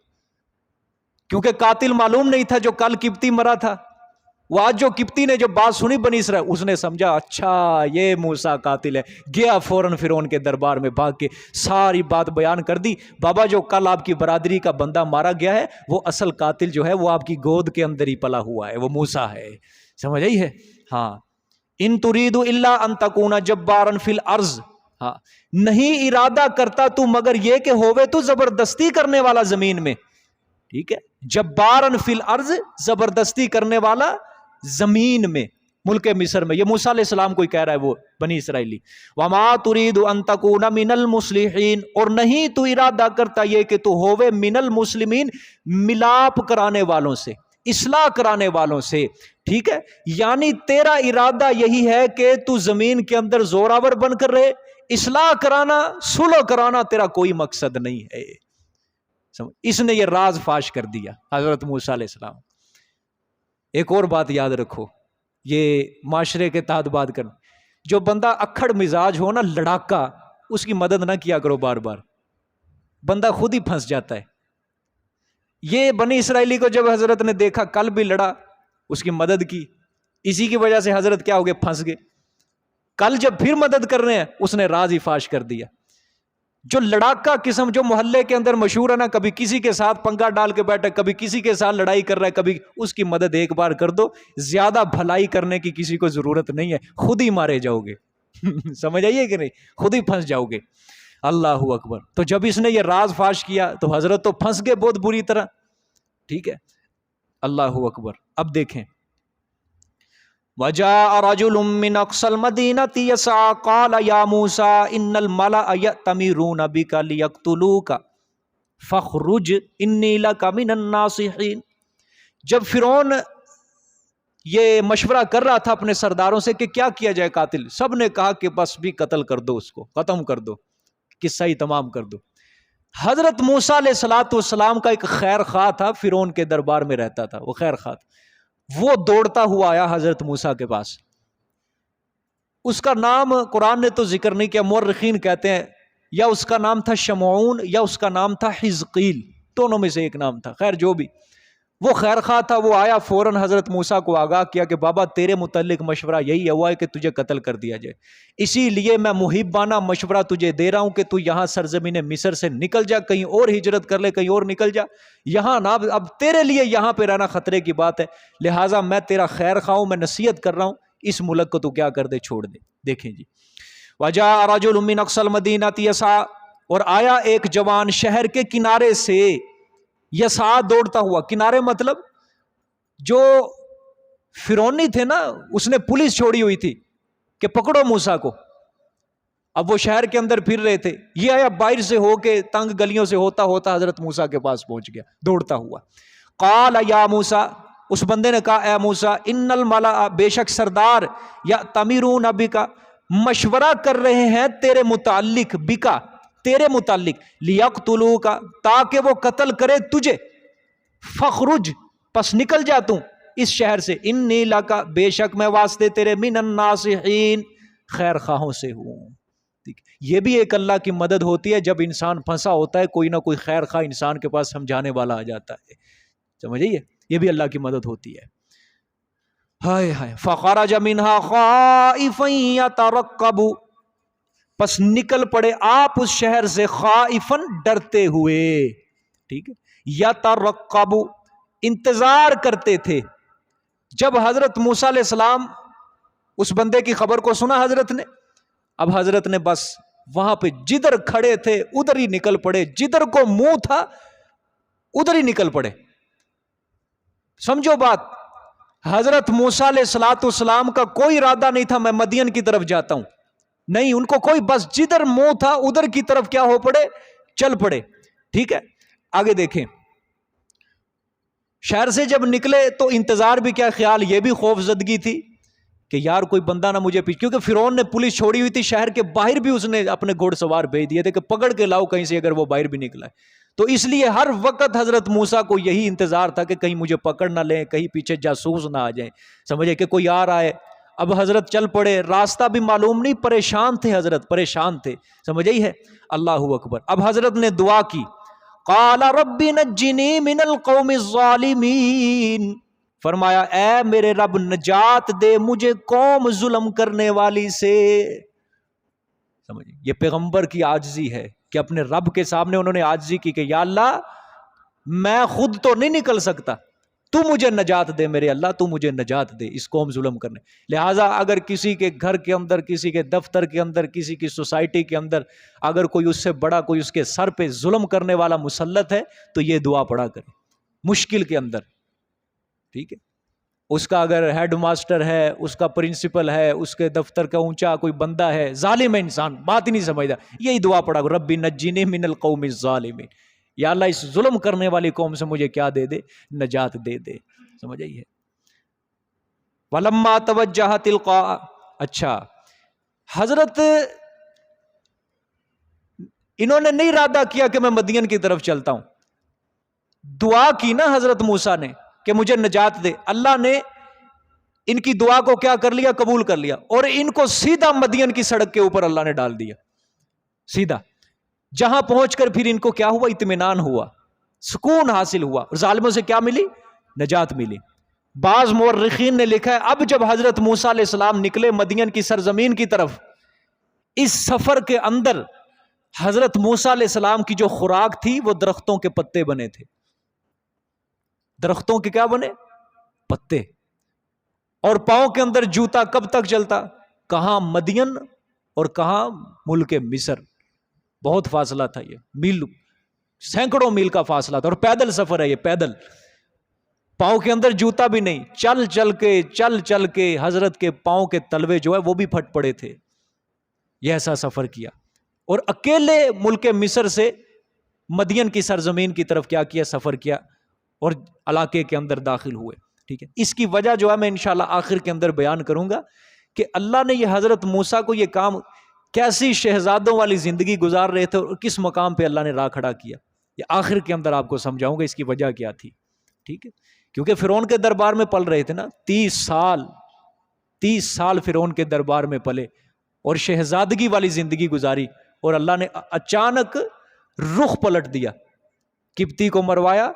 کیونکہ قاتل معلوم نہیں تھا جو کل قبطی مرا تھا، وہ آج جو قبطی نے جو بات سنی بنی اسرائیل، اس نے سمجھا اچھا یہ موسیٰ قاتل ہے، گیا فوراً فرعون کے دربار میں بھاگ کے ساری بات بیان کر دی، بابا جو کل آپ کی برادری کا بندہ مارا گیا ہے وہ اصل قاتل جو ہے وہ آپ کی گود کے اندر ہی پلا ہوا ہے، وہ موسیٰ ہے، سمجھ آئی ہے؟ ہاں، ان ترید الا ان تکون جبارا فی الارض، ہاں، نہیں ارادہ کرتا تو مگر یہ کہ ہوئے تو زبردستی کرنے والا زمین میں، ٹھیک ہے، جبارا فی الارض، زبردستی کرنے والا زمین میں، ملک مصر میں، یہ موسیٰ علیہ السلام کو ہی کہہ رہا ہے وہ بنی اسرائیلی، وما ترید ان تکون من المصلحین، اور نہیں تو ارادہ کرتا یہ کہ تو ہوئے من المسلمین، ملاپ کرانے والوں سے، اصلاح کرانے والوں سے، ٹھیک ہے، یعنی تیرا ارادہ یہی ہے کہ تو زمین کے اندر زوراور بن کر رہے، اصلاح کرانا، صلح کرانا تیرا کوئی مقصد نہیں ہے۔ اس نے یہ راز فاش کر دیا حضرت موسیٰ علیہ السلام۔ ایک اور بات یاد رکھو، یہ معاشرے کے تحت بات کرنا، جو بندہ اکھڑ مزاج ہو نا، لڑاکا، اس کی مدد نہ کیا کرو بار بار، بندہ خود ہی پھنس جاتا ہے۔ یہ بنی اسرائیلی کو جب حضرت نے دیکھا کل بھی لڑا، اس کی مدد کی، اسی کی وجہ سے حضرت کیا ہو گئے، پھنس گئے۔ کل جب پھر مدد کر رہے ہیں اس نے راز ہی فاش کر دیا۔ جو لڑاکا قسم جو محلے کے اندر مشہور ہے نا، کبھی کسی کے ساتھ پنگا ڈال کے بیٹھا، کبھی کسی کے ساتھ لڑائی کر رہا ہے، کبھی اس کی مدد ایک بار کر دو، زیادہ بھلائی کرنے کی کسی کو ضرورت نہیں ہے، خود ہی مارے جاؤ گے۔ سمجھ آئیے کہ نہیں؟ خود ہی پھنس جاؤ گے۔ اللہ اکبر۔ تو جب اس نے یہ راز فاش کیا تو حضرت تو پھنس گئے بہت بری طرح، ٹھیک ہے، اللہ اکبر۔ اب دیکھیں، وَجَاءَ رَجُلٌ مِّنْ أَقْصَى الْمَدِينَةِ يَسْعَىٰ قَالَ يَا مُوسَىٰ إِنَّ الْمَلَأَ يَأْتَمِرُونَ بِكَ لِيَقْتُلُوكَ فَاخْرُجْ إِنِّي لَكَ مِنَ النَّاصِحِينَ۔ جب فرعون یہ مشورہ کر رہا تھا اپنے سرداروں سے کہ کیا کیا جائے قاتل، سب نے کہا کہ بس بھی قتل کر دو، اس کو ختم کر دو، قصہ ہی تمام کر دو۔ حضرت موسیٰ علیہ السلام کا ایک خیر خواہ تھا، فرعون کے دربار میں رہتا تھا، وہ خیر خواہ تھا، وہ دوڑتا ہوا آیا حضرت موسیٰ کے پاس۔ اس کا نام قرآن نے تو ذکر نہیں کیا، مورخین کہتے ہیں یا اس کا نام تھا شمعون یا اس کا نام تھا حزقیل، دونوں میں سے ایک نام تھا، خیر جو بھی، وہ خیر خواہ تھا، وہ آیا فوراً حضرت موسیٰ کو آگاہ کیا کہ بابا تیرے متعلق مشورہ یہی ہوا ہے کہ تجھے قتل کر دیا جائے، اسی لیے میں محبانہ مشورہ تجھے دے رہا ہوں کہ تو یہاں سرزمین مصر سے نکل جا، کہیں اور ہجرت کر لے، کہیں اور نکل جا، یہاں نہ، اب تیرے لیے یہاں پہ رہنا خطرے کی بات ہے، لہٰذا میں تیرا خیر خواہ ہوں، میں نصیحت کر رہا ہوں، اس ملک کو تو کیا کر دے، چھوڑ دے۔ دیکھیں جی، وَجَاءَ رَجُلٌ مِّنْ أَقْصَى الْمَدِينَةِ يَسْعَىٰ، اور آیا ایک جوان شہر کے کنارے سے، یسعیٰ دوڑتا ہوا، کنارے مطلب جو فرعونی تھے نا، اس نے پولیس چھوڑی ہوئی تھی کہ پکڑو موسیٰ کو، اب وہ شہر کے اندر پھر رہے تھے، یہ آیا باہر سے ہو کے تنگ گلیوں سے ہوتا ہوتا حضرت موسیٰ کے پاس پہنچ گیا دوڑتا ہوا۔ قال یا موسیٰ، اس بندے نے کہا اے موسیٰ، ان الملأ، بے شک سردار، یأتمرون بک، مشورہ کر رہے ہیں تیرے متعلق، بکا، تیرے متعلق، لیقتلوک، تاکہ وہ قتل کرے تجھے، فخرج، پس نکل جا تم اس شہر سے، انی لک، بے شک میں واسطے تیرے، من الناصحین، خیر خواہوں سے ہوں۔ یہ بھی ایک اللہ کی مدد ہوتی ہے، جب انسان پھنسا ہوتا ہے کوئی نہ کوئی خیر خواہ انسان کے پاس سمجھانے والا آ جاتا ہے، سمجھئے، یہ بھی اللہ کی مدد ہوتی ہے۔ ہائے ہائے، فخرج منہا خائفا یترقب، پس نکل پڑے آپ اس شہر سے، خائفاً، ڈرتے ہوئے، ٹھیک ہے، یترقب، انتظار کرتے تھے۔ جب حضرت موسیٰ علیہ السلام اس بندے کی خبر کو سنا حضرت نے، اب حضرت نے بس وہاں پہ جدھر کھڑے تھے ادھر ہی نکل پڑے، جدھر کو منہ تھا ادھر ہی نکل پڑے۔ سمجھو بات، حضرت موسیٰ علیہ السلام کا کوئی ارادہ نہیں تھا میں مدین کی طرف جاتا ہوں، نہیں، ان کو کوئی، بس جدھر منہ تھا ادھر کی طرف کیا ہو پڑے، چل پڑے، ٹھیک ہے۔ آگے دیکھیں، شہر سے جب نکلے تو انتظار بھی کیا، خیال یہ بھی خوف زدگی تھی کہ یار کوئی بندہ نہ مجھے پیچھے، کیونکہ فرعون نے پولیس چھوڑی ہوئی تھی، شہر کے باہر بھی اس نے اپنے گھوڑ سوار بھیج دیے تھے کہ پکڑ کے لاؤ کہیں سے اگر وہ باہر بھی نکلا ہے، تو اس لیے ہر وقت حضرت موسیٰ کو یہی انتظار تھا کہ کہیں مجھے پکڑ نہ لیں، کہیں پیچھے جاسوس نہ آ جائیں، سمجھے کہ کوئی آ رہا ہے، اب حضرت چل پڑے، راستہ بھی معلوم نہیں، پریشان تھے حضرت، پریشان تھے، سمجھ آئی ہے؟ اللہ اکبر. اب حضرت نے دعا کی، قال رب نجنی من القوم الظالمین، فرمایا اے میرے رب نجات دے مجھے قوم ظلم کرنے والی سے. سمجھیں، یہ پیغمبر کی عاجزی ہے کہ اپنے رب کے سامنے انہوں نے عاجزی کی کہ یا اللہ میں خود تو نہیں نکل سکتا، تو مجھے نجات دے میرے اللہ، تو مجھے نجات دے اس قوم ظلم کرنے. لہٰذا اگر کسی کے گھر کے اندر، کسی کے دفتر کے اندر، کسی کی سوسائٹی کے اندر اگر کوئی اس سے بڑا کوئی اس کے سر پہ ظلم کرنے والا مسلط ہے تو یہ دعا پڑھا کرے مشکل کے اندر. ٹھیک ہے، اس کا اگر ہیڈ ماسٹر ہے، اس کا پرنسپل ہے، اس کے دفتر کا اونچا کوئی بندہ ہے، ظالم ہے انسان، بات ہی نہیں سمجھتا، یہی دعا پڑھا رب نجنی من القوم الظالمین، یا اللہ اس ظلم کرنے والی قوم سے مجھے کیا دے دے؟ نجات دے دے. سمجھ آئی ہے؟ وَلَمَّا تَوَجَّهَ تِلْقَاءَ. اچھا، حضرت انہوں نے نہیں ارادہ کیا کہ میں مدین کی طرف چلتا ہوں، دعا کی نا حضرت موسیٰ نے کہ مجھے نجات دے. اللہ نے ان کی دعا کو کیا کر لیا؟ قبول کر لیا، اور ان کو سیدھا مدین کی سڑک کے اوپر اللہ نے ڈال دیا سیدھا. جہاں پہنچ کر پھر ان کو کیا ہوا؟ اطمینان ہوا، سکون حاصل ہوا، اور ظالموں سے کیا ملی؟ نجات ملی. بعض مورخین نے لکھا ہے اب جب حضرت موسیٰ علیہ السلام نکلے مدین کی سرزمین کی طرف، اس سفر کے اندر حضرت موسیٰ علیہ السلام کی جو خوراک تھی وہ درختوں کے پتے بنے تھے. درختوں کے کیا بنے؟ پتے. اور پاؤں کے اندر جوتا کب تک چلتا؟ کہاں مدین اور کہاں ملک مصر، بہت فاصلہ تھا، یہ میل، سینکڑوں میل کا فاصلہ تھا، اور پیدل سفر ہے یہ، پیدل. پاؤں کے اندر جوتا بھی نہیں، چل چل کے حضرت کے پاؤں کے تلوے جو ہے وہ بھی پھٹ پڑے تھے. یہ ایسا سفر کیا، اور اکیلے ملک مصر سے مدین کی سرزمین کی طرف کیا کیا؟ سفر کیا، اور علاقے کے اندر داخل ہوئے. ٹھیک ہے، اس کی وجہ جو ہے میں انشاءاللہ آخر کے اندر بیان کروں گا کہ اللہ نے یہ حضرت موسیٰ کو یہ کام، کیسی شہزادوں والی زندگی گزار رہے تھے اور کس مقام پہ اللہ نے راہ کھڑا کیا، یہ آخر کے اندر آپ کو سمجھاؤں گا اس کی وجہ کیا تھی. ٹھیک ہے، کیونکہ فرعون کے دربار میں پل رہے تھے نا، 30 سال فرعون کے دربار میں پلے اور شہزادگی والی زندگی گزاری، اور اللہ نے اچانک رخ پلٹ دیا، قبطی کو مروایا،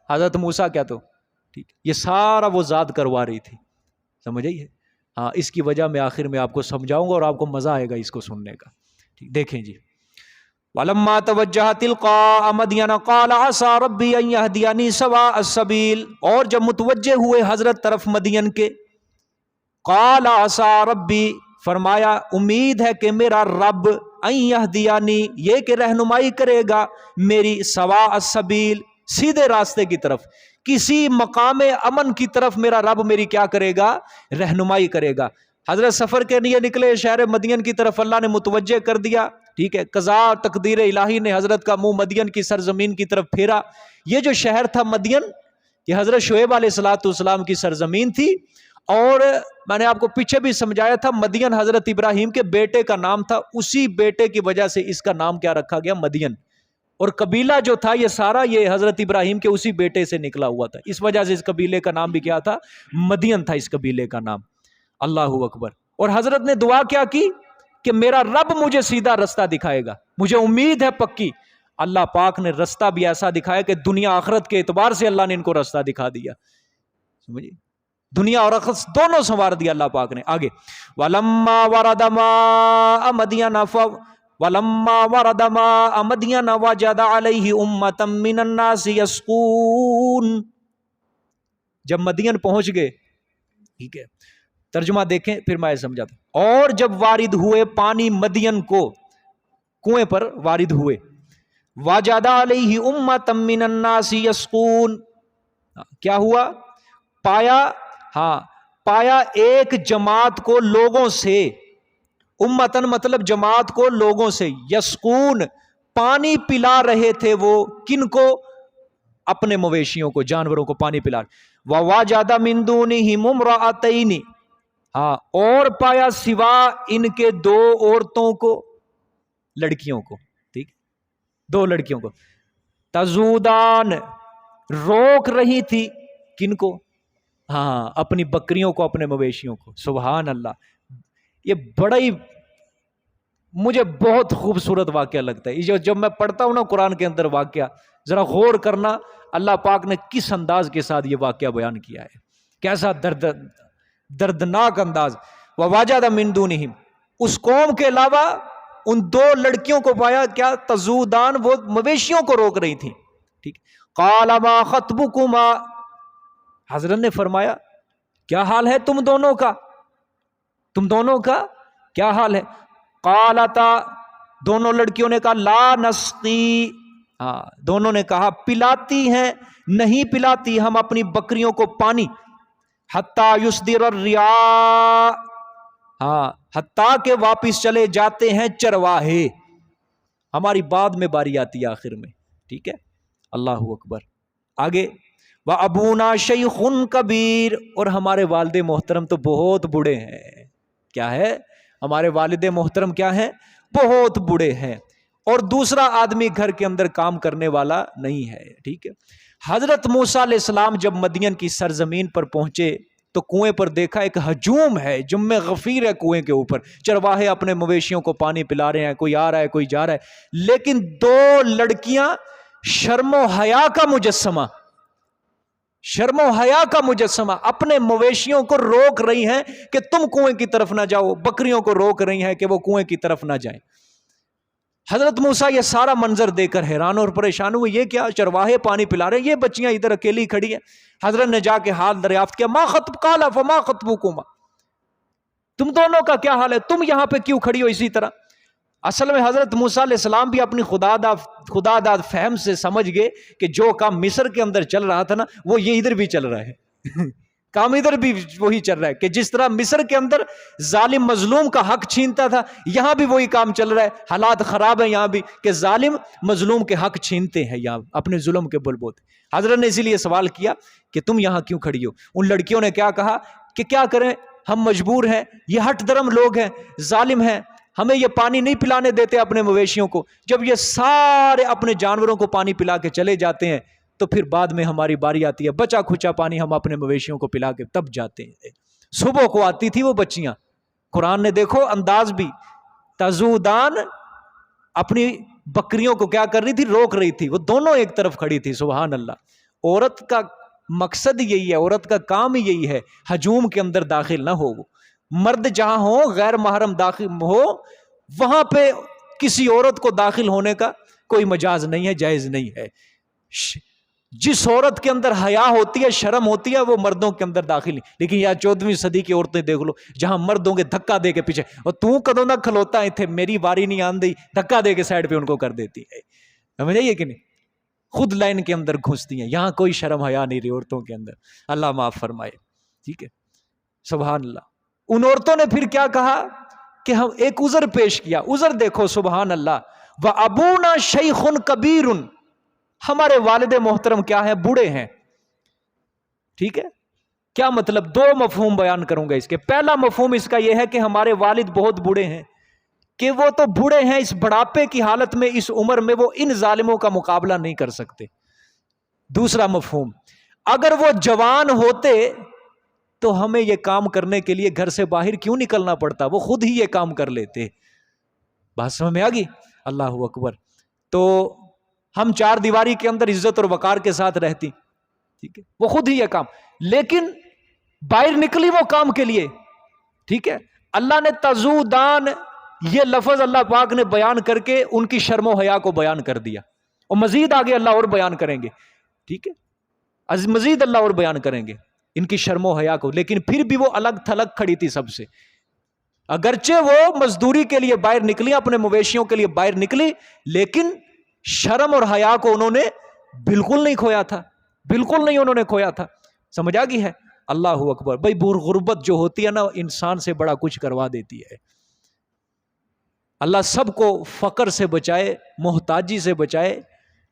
حضرت موسیٰ کیا تو ٹھیک، یہ سارا وہ ذات کروا رہی تھی. سمجھ آئی ہے؟ ہاں، اس کی وجہ میں آخر میں آپ کو سمجھاؤں گا اور آپ کو مزہ آئے گا اس کو سننے کا. ٹھیک، دیکھیں جی. وَلَمَّا تَوَجَّهَ تِلْقَاءَ مَدْيَنَ قَالَ عَسَىٰ رَبِّي أَن يَهْدِيَنِي سَوَاءَ السَّبِيلِ، اور جب متوجہ ہوئے حضرت طرف مدین کے، قَالَ عَسَىٰ رَبِّي، فرمایا امید ہے کہ میرا رب، أَن يَهْدِيَنِي، یہ کہ رہنمائی کرے گا میری، سَوَاءَ السَّبِيلِ، سیدھے راستے کی طرف، کسی مقام امن کی طرف میرا رب میری کیا کرے گا؟ رہنمائی کرے گا. حضرت سفر کے لیے نکلے شہر مدین کی طرف، اللہ نے متوجہ کر دیا. ٹھیک ہے، قضاء تقدیر الہی نے حضرت کا منہ مدین کی سرزمین کی طرف پھیرا. یہ جو شہر تھا مدین، یہ حضرت شعیب علیہ السلام کی سرزمین تھی، اور میں نے آپ کو پیچھے بھی سمجھایا تھا مدین حضرت ابراہیم کے بیٹے کا نام تھا، اسی بیٹے کی وجہ سے اس کا نام کیا رکھا گیا؟ مدین. اور قبیلہ جو تھا یہ سارا یہ حضرت ابراہیم کے اسی بیٹے سے نکلا ہوا تھا، اس وجہ سے اس قبیلے کا نام بھی کیا تھا؟ مدین تھا اس قبیلے کا نام. اللہ اکبر. اور حضرت نے دعا کیا کی کہ میرا رب مجھے سیدھا رستہ دکھائے گا، مجھے امید ہے پکی. اللہ پاک نے رستہ بھی ایسا دکھایا کہ دنیا آخرت کے اعتبار سے اللہ نے ان کو رستہ دکھا دیا. سمجھے، دنیا اور آخرت دونوں سنوار دیا اللہ پاک نے. آگے وَلَمَّا وَرَدَ مَاءَ مَدْيَنَ وَلَمَّا وَرَدَ مَاءَ مَدْيَنَ وَجَدَ عَلَيْهِ أُمَّةً مِّنَ النَّاسِ يَسْقُونَ. جب مدین پہنچ گئے، ٹھیک ہے، ترجمہ دیکھیں پھر میں سمجھاتا ہوں. اور جب وارد ہوئے پانی مدین کو، کنویں پر وارد ہوئے، وَجَدَ عَلَيْهِ أُمَّةً مِّنَ النَّاسِ يَسْقُونَ، کیا ہوا؟ پایا ایک جماعت کو لوگوں سے، امتن مطلب جماعت کو لوگوں سے، یسقون پانی پلا رہے تھے. وہ کن کو؟ اپنے مویشیوں کو، جانوروں کو پانی پلا رہے. وَوَجَدَ مِن دُونِهِمُ امْرَأَتَيْنِ، اور پایا سوا ان کے 2 عورتوں کو، لڑکیوں کو. ٹھیک، 2 لڑکیوں کو. تَزُودَانِ، روک رہی تھی، کن کو؟ ہاں اپنی بکریوں کو، اپنے مویشیوں کو. سبحان اللہ. یہ بڑا ہی مجھے بہت خوبصورت واقعہ لگتا ہے. یہ جب میں پڑھتا ہوں نا قرآن کے اندر واقعہ، ذرا غور کرنا اللہ پاک نے کس انداز کے ساتھ یہ واقعہ بیان کیا ہے، کیسا دردناک انداز. وَوَجَدَ مِن دُونِهِمْ، اس قوم کے علاوہ ان دو لڑکیوں کو پایا، کیا تزودان، وہ مویشیوں کو روک رہی تھیں. ٹھیک. قَالَ مَا خَطْبُكُمَا، حضرت نے فرمایا کیا حال ہے تم دونوں کا، تم دونوں کا کیا حال ہے. قالتا، دونوں لڑکیوں نے کہا لا نسقی، دونوں نے کہا پلاتی ہیں نہیں پلاتی ہم اپنی بکریوں کو پانی، حتی یصدر الرعاء، حتیٰ کہ واپس چلے جاتے ہیں چرواہے، ہماری بعد میں باری آتی ہے آخر میں. ٹھیک ہے. اللہ اکبر. آگے وَأَبُونَا شَيْخٌ کبیر، اور ہمارے والد محترم تو بہت بوڑھے ہیں. کیا ہے؟ ہمارے والد محترم کیا ہیں؟ بہت بوڑھے ہیں، اور دوسرا آدمی گھر کے اندر کام کرنے والا نہیں ہے. ٹھیک ہے. حضرت موسیٰ علیہ السلام جب مدین کی سرزمین پر پہنچے تو کنویں پر دیکھا ایک ہجوم ہے، جم غفیر ہے کنویں کے اوپر، چرواہے اپنے مویشیوں کو پانی پلا رہے ہیں، کوئی آ رہا ہے کوئی جا رہا ہے، لیکن دو لڑکیاں شرم و حیا کا مجسمہ، شرم و حیا کا مجسمہ اپنے مویشیوں کو روک رہی ہیں کہ تم کنویں کی طرف نہ جاؤ، بکریوں کو روک رہی ہیں کہ وہ کنویں کی طرف نہ جائیں. حضرت موسیٰ یہ سارا منظر دیکھ کر حیران اور پریشان ہوئے، یہ کیا، چرواہے پانی پلا رہے ہیں، یہ بچیاں ادھر اکیلی کھڑی ہیں. حضرت نے جا کے حال دریافت کیا، ما خطب، قال فما خطبکما، تم دونوں کا کیا حال ہے، تم یہاں پہ کیوں کھڑی ہو اسی طرح. اصل میں حضرت موسیٰ علیہ السلام بھی اپنی خداداد فہم سے سمجھ گئے کہ جو کام مصر کے اندر چل رہا تھا نا، وہ یہ ادھر بھی چل رہا ہے. کام ادھر بھی وہی چل رہا ہے کہ جس طرح مصر کے اندر ظالم مظلوم کا حق چھینتا تھا، یہاں بھی وہی کام چل رہا ہے. حالات خراب ہیں یہاں بھی کہ ظالم مظلوم کے حق چھینتے ہیں یہاں اپنے ظلم کے بل بوتے. حضرت نے اسی لیے سوال کیا کہ تم یہاں کیوں کھڑی ہو. ان لڑکیوں نے کیا کہا کہ کیا کریں، ہم مجبور ہیں، یہ ہٹ درم لوگ ہیں، ظالم ہیں، ہمیں یہ پانی نہیں پلانے دیتے اپنے مویشیوں کو. جب یہ سارے اپنے جانوروں کو پانی پلا کے چلے جاتے ہیں تو پھر بعد میں ہماری باری آتی ہے، بچا کھچا پانی ہم اپنے مویشیوں کو پلا کے تب جاتے ہیں. صبح کو آتی تھی وہ بچیاں. قرآن نے دیکھو انداز بھی، تزودان اپنی بکریوں کو کیا کر رہی تھی، روک رہی تھی، وہ دونوں ایک طرف کھڑی تھی. سبحان اللہ. عورت کا مقصد یہی ہے، عورت کا کام یہی ہے، ہجوم کے اندر داخل نہ ہو. مرد جہاں ہو، غیر محرم داخل ہو، وہاں پہ کسی عورت کو داخل ہونے کا کوئی مجاز نہیں ہے، جائز نہیں ہے. جس عورت کے اندر حیا ہوتی ہے، شرم ہوتی ہے، وہ مردوں کے اندر داخل نہیں. لیکن یا 14ویں صدی کی عورتیں دیکھ لو، جہاں مردوں کے دھکا دے کے پیچھے، اور تو کدوں نہ کھلوتا ہے تھے، میری باری نہیں آن دی، دھکا دے کے سائڈ پہ ان کو کر دیتی ہے. سمجھ آئیے کہ نہیں؟ خود لائن کے اندر گھستی ہیں. یہاں کوئی شرم حیا نہیں رہی عورتوں کے اندر. اللہ معاف فرمائے. ٹھیک ہے. سبحان اللہ. ان عورتوں نے پھر کیا کہا کہ ہم ایک عذر پیش کیا. عذر دیکھو سبحان اللہ. وَأَبُونَا شَيْخٌ کَبِیرٌ، ہمارے والد محترم کیا ہے، بوڑھے ہیں. ٹھیک ہے. کیا مطلب؟ دو مفہوم بیان کروں گا اس کے. پہلا مفہوم اس کا یہ ہے کہ ہمارے والد بہت بوڑھے ہیں، کہ وہ تو بوڑھے ہیں، اس بڑھاپے کی حالت میں، اس عمر میں وہ ان ظالموں کا مقابلہ نہیں کر سکتے. دوسرا مفہوم، اگر وہ جوان ہوتے تو ہمیں یہ کام کرنے کے لیے گھر سے باہر کیوں نکلنا پڑتا، وہ خود ہی یہ کام کر لیتے. بات سمجھ میں آ گئی؟ اللہ اکبر. تو ہم چار دیواری کے اندر عزت اور وقار کے ساتھ رہتی. ٹھیک ہے. وہ خود ہی یہ کام، لیکن باہر نکلی وہ کام کے لیے. ٹھیک ہے. اللہ نے تزودان یہ لفظ اللہ پاک نے بیان کر کے ان کی شرم و حیا کو بیان کر دیا، اور مزید آگے اللہ اور بیان کریں گے. ٹھیک ہے. مزید اللہ اور بیان کریں گے ان کی شرم و حیا کو. لیکن پھر بھی وہ الگ تھلگ کھڑی تھی سب سے. اگرچہ وہ مزدوری کے لیے باہر نکلی، اپنے مویشیوں کے لیے باہر نکلی، لیکن شرم اور حیا کو انہوں نے بالکل نہیں کھویا تھا، بالکل نہیں انہوں نے کھویا تھا. سمجھ آ گئی ہے؟ اللہ اکبر. بھائی غربت جو ہوتی ہے نا، انسان سے بڑا کچھ کروا دیتی ہے. اللہ سب کو فقر سے بچائے، محتاجی سے بچائے.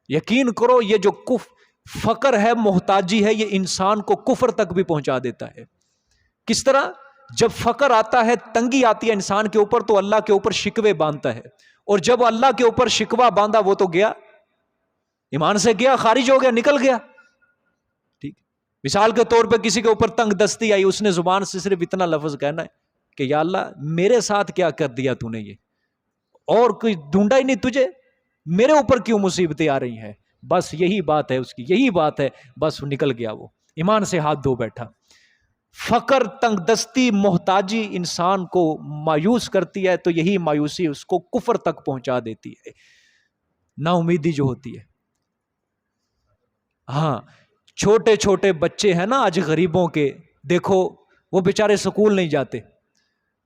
یقین کرو یہ جو فقر ہے، محتاجی ہے، یہ انسان کو کفر تک بھی پہنچا دیتا ہے. کس طرح؟ جب فقر آتا ہے، تنگی آتی ہے انسان کے اوپر، تو اللہ کے اوپر شکوے باندھتا ہے، اور جب اللہ کے اوپر شکوہ باندھا، وہ تو گیا، ایمان سے گیا، خارج ہو گیا، نکل گیا. ٹھیک. مثال کے طور پہ کسی کے اوپر تنگ دستی آئی، اس نے زبان سے صرف اتنا لفظ کہنا ہے کہ یا اللہ میرے ساتھ کیا کر دیا تو نے، یہ اور کوئی ڈھونڈا ہی نہیں تجھے، میرے اوپر کیوں مصیبتیں آ رہی ہیں، بس یہی بات ہے اس کی، یہی بات ہے، بس نکل گیا، وہ ایمان سے ہاتھ دھو بیٹھا۔ فقر، تنگ دستی، محتاجی انسان کو مایوس کرتی ہے، تو یہی مایوسی اس کو کفر تک پہنچا دیتی ہے، نا امیدی جو ہوتی ہے۔ ہاں، چھوٹے چھوٹے بچے ہیں نا آج غریبوں کے، دیکھو وہ بیچارے سکول نہیں جاتے،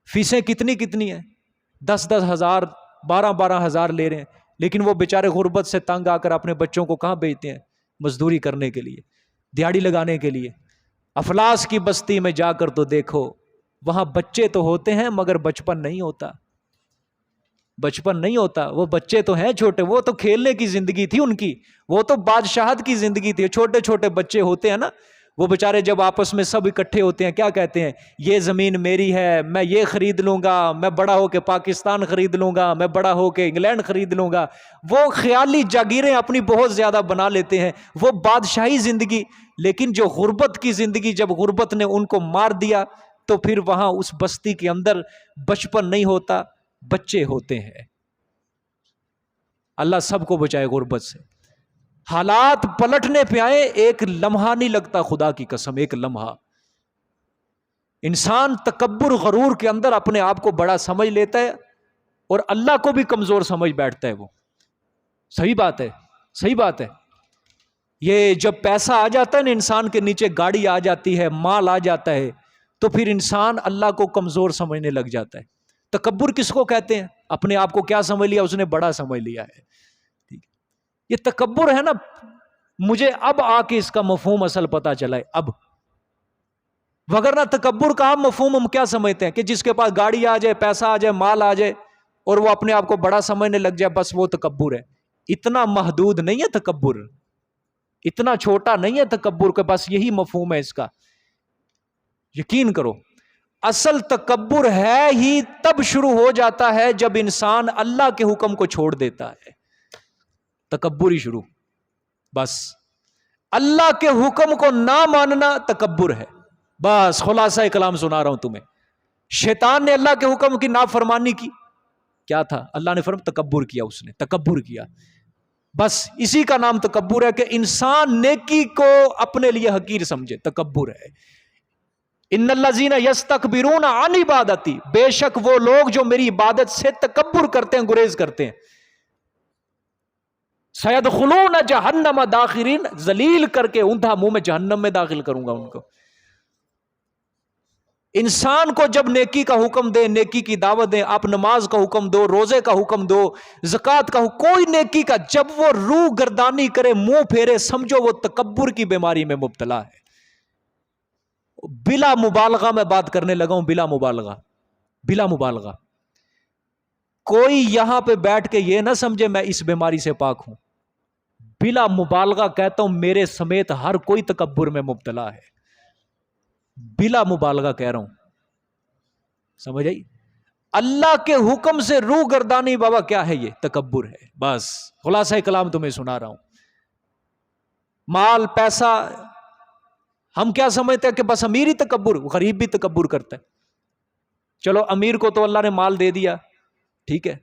فیسیں کتنی کتنی ہیں، 10,000 12,000 لے رہے ہیں، لیکن وہ بیچارے غربت سے تنگ آ کر اپنے بچوں کو کہاں بھیجتے ہیں؟ مزدوری کرنے کے لیے، دیہڑی لگانے کے لیے۔ افلاس کی بستی میں جا کر تو دیکھو، وہاں بچے تو ہوتے ہیں مگر بچپن نہیں ہوتا، بچپن نہیں ہوتا، وہ بچے تو ہیں چھوٹے، وہ تو کھیلنے کی زندگی تھی ان کی، وہ تو بادشاہت کی زندگی تھی۔ چھوٹے چھوٹے بچے ہوتے ہیں نا، وہ بیچارے جب آپس میں سب اکٹھے ہوتے ہیں کیا کہتے ہیں؟ یہ زمین میری ہے، میں یہ خرید لوں گا، میں بڑا ہو کے پاکستان خرید لوں گا، میں بڑا ہو کے انگلینڈ خرید لوں گا۔ وہ خیالی جاگیریں اپنی بہت زیادہ بنا لیتے ہیں، وہ بادشاہی زندگی۔ لیکن جو غربت کی زندگی، جب غربت نے ان کو مار دیا تو پھر وہاں اس بستی کے اندر بچپن نہیں ہوتا، بچے ہوتے ہیں۔ اللہ سب کو بچائے غربت سے۔ حالات پلٹنے پہ آئے، ایک لمحہ نہیں لگتا، خدا کی قسم ایک لمحہ۔ انسان تکبر، غرور کے اندر اپنے آپ کو بڑا سمجھ لیتا ہے اور اللہ کو بھی کمزور سمجھ بیٹھتا ہے وہ۔ صحیح بات ہے، صحیح بات ہے۔ یہ جب پیسہ آ جاتا ہے نا، انسان کے نیچے گاڑی آ جاتی ہے، مال آ جاتا ہے، تو پھر انسان اللہ کو کمزور سمجھنے لگ جاتا ہے۔ تکبر کس کو کہتے ہیں؟ اپنے آپ کو کیا سمجھ لیا؟ اس نے بڑا سمجھ لیا ہے۔ یہ تکبر ہے نا، مجھے اب آ کے اس کا مفہوم اصل پتا چلا ہے اب، وگرنہ تکبر کا ہم مفہوم ہم کیا سمجھتے ہیں کہ جس کے پاس گاڑی آ جائے، پیسہ آ جائے، مال آ جائے اور وہ اپنے آپ کو بڑا سمجھنے لگ جائے، بس وہ تکبر ہے۔ اتنا محدود نہیں ہے تکبر، اتنا چھوٹا نہیں ہے تکبر کہ بس یہی مفہوم ہے اس کا۔ یقین کرو، اصل تکبر ہے ہی تب شروع ہو جاتا ہے جب انسان اللہ کے حکم کو چھوڑ دیتا ہے، تکبر ہی شروع۔ بس اللہ کے حکم کو نہ ماننا تکبر ہے، بس خلاصہ کلام سنا رہا ہوں تمہیں۔ شیطان نے اللہ کے حکم کی نافرمانی کی، کیا تھا؟ اللہ نے فرمایا تکبر کیا، اس نے تکبر کیا۔ بس اسی کا نام تکبر ہے کہ انسان نیکی کو اپنے لیے حقیر سمجھے، تکبر ہے۔ ان الذین یستکبرون عن عبادتی، بے شک وہ لوگ جو میری عبادت سے تکبر کرتے ہیں، گریز کرتے ہیں، سیدخلون جہنم داخرین، ذلیل کر کے اوندا منہ میں جہنم میں داخل کروں گا ان کو۔ انسان کو جب نیکی کا حکم دے، نیکی کی دعوت دیں، آپ نماز کا حکم دو، روزے کا حکم دو، زکوٰۃ کا حکم، کوئی نیکی کا، جب وہ روح گردانی کرے، منہ پھیرے، سمجھو وہ تکبر کی بیماری میں مبتلا ہے۔ بلا مبالغہ میں بات کرنے لگا ہوں، بلا مبالغہ، بلا مبالغہ۔ کوئی یہاں پہ بیٹھ کے یہ نہ سمجھے میں اس بیماری سے پاک ہوں، بلا مبالغہ کہتا ہوں، میرے سمیت ہر کوئی تکبر میں مبتلا ہے، بلا مبالغہ کہہ رہا ہوں، سمجھ آئی؟ اللہ کے حکم سے روح گردانی بابا کیا ہے؟ یہ تکبر ہے۔ بس خلاصہ کلام تمہیں سنا رہا ہوں۔ مال، پیسہ، ہم کیا سمجھتے ہیں کہ بس امیر ہی تکبر، غریب بھی تکبر کرتا ہے۔ چلو امیر کو تو اللہ نے مال دے دیا، ٹھیک ہے،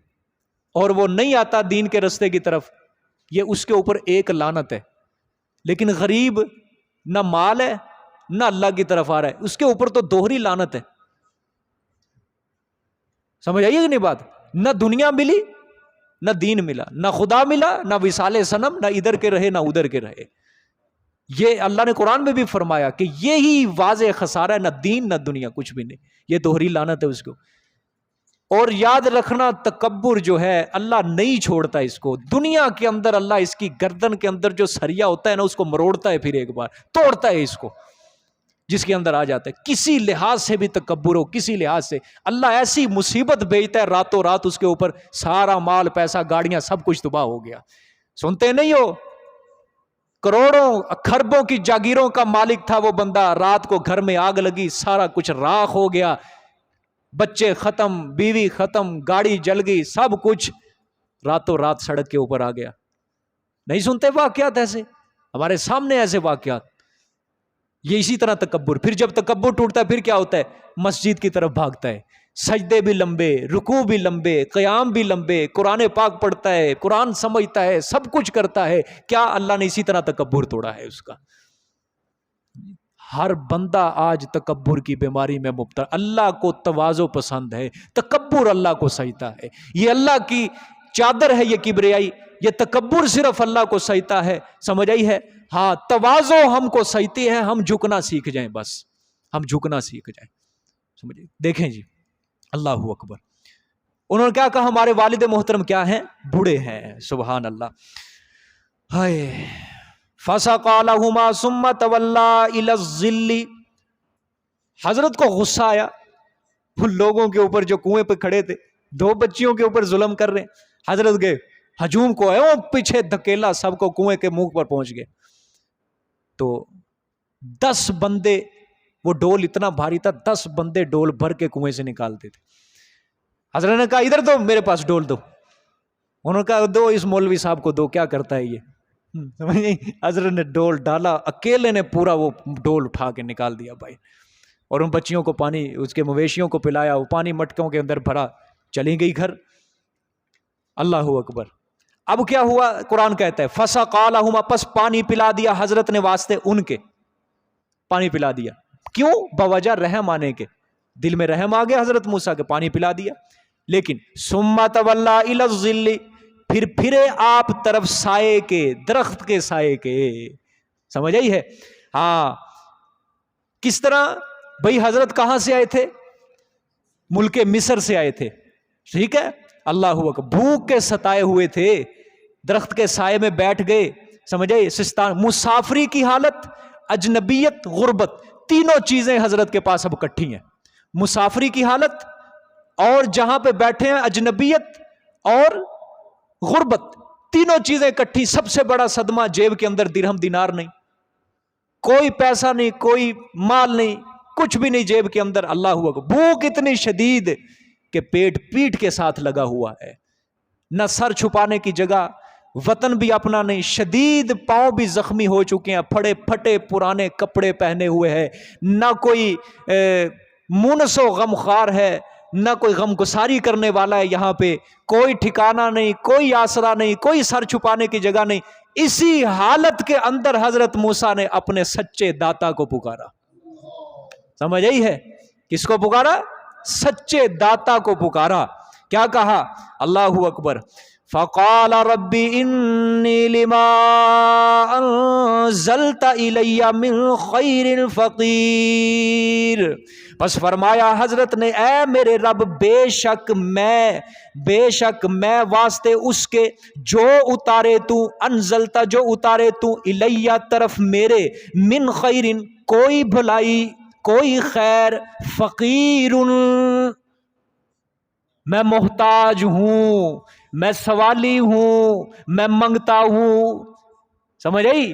اور وہ نہیں آتا دین کے رستے کی طرف، یہ اس کے اوپر ایک لعنت ہے۔ لیکن غریب نہ مال ہے نہ اللہ کی طرف آ رہا ہے، اس کے اوپر تو دوہری لعنت ہے۔ سمجھ آئیے کہ نہیں بات؟ نہ دنیا ملی نہ دین ملا، نہ خدا ملا نہ وصال صنم، نہ ادھر کے رہے نہ ادھر کے رہے۔ یہ اللہ نے قرآن میں بھی فرمایا کہ یہی واضح خسارہ ہے، نہ دین نہ دنیا، کچھ بھی نہیں، یہ دوہری لعنت ہے اس کو۔ اور یاد رکھنا تکبر جو ہے اللہ نہیں چھوڑتا اس کو، دنیا کے اندر اللہ اس کی گردن کے اندر جو سریا ہوتا ہے نا اس کو مروڑتا ہے، پھر ایک بار توڑتا ہے اس کو، جس کے اندر آ جاتا ہے۔ کسی لحاظ سے بھی تکبر ہو، کسی لحاظ سے، اللہ ایسی مصیبت بھیجتا ہے راتوں رات اس کے اوپر، سارا مال، پیسہ، گاڑیاں، سب کچھ تباہ ہو گیا۔ سنتے نہیں ہو؟ کروڑوں کھربوں کی جاگیروں کا مالک تھا وہ بندہ، رات کو گھر میں آگ لگی، سارا کچھ راکھ ہو گیا، بچے ختم، بیوی ختم، گاڑی جل گئی، سب کچھ راتوں رات سڑک کے اوپر آ گیا۔ نہیں سنتے واقعات ایسے؟ ہمارے سامنے ایسے واقعات۔ یہ اسی طرح تکبر. پھر جب تکبر ٹوٹتا ہے پھر کیا ہوتا ہے؟ مسجد کی طرف بھاگتا ہے، سجدے بھی لمبے، رکوع بھی لمبے، قیام بھی لمبے، قرآن پاک پڑھتا ہے، قرآن سمجھتا ہے، سب کچھ کرتا ہے. کیا اللہ نے اسی طرح تکبر توڑا ہے اس کا؟ ہر بندہ آج تکبر کی بیماری میں مبتلا. اللہ کو تواضع پسند ہے، تکبر اللہ کو سجتا ہے. یہ اللہ کی چادر ہے یہ کبریائی، یہ تکبر صرف اللہ کو سجتا ہے. سمجھ آئی ہے؟ ہاں، تواضع ہم کو سجتی ہے، ہم جھکنا سیکھ جائیں، بس ہم جھکنا سیکھ جائیں. سمجھے؟ دیکھیں جی، اللہ اکبر. انہوں نے کیا کہا؟ ہمارے والد محترم کیا ہیں؟ بوڑھے ہیں. سبحان اللہ. ہائے. فَسَقَى لَهُمَا ثُمَّ تَوَلَّى إِلَى الظِّلِّ. حضرت کو غصہ آیا ان لوگوں کے اوپر جو کنویں پہ کھڑے تھے، 2 بچیوں کے اوپر ظلم کر رہے ہیں. حضرت گئے، ہجوم کو ہے وہ پیچھے دھکیلا، سب کو کنویں کے منہ پر پہنچ گئے. تو 10 بندے، وہ ڈول اتنا بھاری تھا، 10 بندے ڈول بھر کے کنویں سے نکالتے تھے. حضرت نے کہا ادھر دو، میرے پاس ڈول دو. انہوں نے کہا دو اس مولوی صاحب کو دو، کیا کرتا ہے یہ. حضرت نے ڈول ڈالا، اکیلے نے پورا وہ ڈول اٹھا کے نکال دیا بھائی. اور ان بچیوں کو پانی، اس کے مویشیوں کو پلایا، وہ پانی مٹکوں کے اندر بھرا، چلی گئی گھر. اللہ اکبر. اب کیا ہوا؟ قرآن کہتا ہے فَسَقَى لَهُمَا، پس پانی پلا دیا حضرت نے واسطے ان کے. پانی پلا دیا کیوں؟ بوجہ رحم آنے کے، دل میں رحم آ گیا حضرت موسیٰ کے، پانی پلا دیا. لیکن ثُمَّ تَوَلَّى إِلَى الظِّلِّ، پھر پھرے آپ طرف سائے کے، درخت کے سائے کے. سمجھ آئی ہے؟ ہاں. کس طرح بھئی؟ حضرت کہاں سے آئے تھے؟ ملک مصر سے آئے تھے، ٹھیک ہے. اللہ اکبر. بھوک کے ستائے ہوئے تھے، درخت کے سائے میں بیٹھ گئے. سمجھ آئی؟ سستان، مسافری کی حالت، اجنبیت، غربت، تینوں چیزیں حضرت کے پاس اب اکٹھی ہیں. مسافری کی حالت، اور جہاں پہ بیٹھے ہیں اجنبیت اور غربت، تینوں چیزیں اکٹھی. سب سے بڑا صدمہ، جیب کے اندر درہم دینار نہیں، کوئی پیسہ نہیں، کوئی مال نہیں، کچھ بھی نہیں جیب کے اندر. اللہ اکبر. بھوک اتنی شدید کہ پیٹ پیٹ کے ساتھ لگا ہوا ہے، نہ سر چھپانے کی جگہ، وطن بھی اپنا نہیں، شدید پاؤں بھی زخمی ہو چکے ہیں، پھڑے پھٹے پرانے کپڑے پہنے ہوئے ہیں، نہ کوئی مونس و غمخوار ہے، نہ کوئی غم گساری کرنے والا ہے. یہاں پہ کوئی ٹھکانہ نہیں، کوئی آسرا نہیں، کوئی سر چھپانے کی جگہ نہیں. اسی حالت کے اندر حضرت موسیٰ نے اپنے سچے داتا کو پکارا. سمجھ آئی ہے؟ کس کو پکارا؟ سچے داتا کو پکارا. کیا کہا؟ اللہ اکبر. فقال رب انی لما انزلت الی من خیر فقیر. بس فرمایا حضرت نے، اے میرے رب، بے شک میں واسطے اس کے جو اتارے تو، انزلتا جو اتارے تو، الیہ طرف میرے، من خیر کوئی بھلائی، کوئی خیر، فقیر میں محتاج ہوں، میں سوالی ہوں، میں منگتا ہوں. سمجھ آئی؟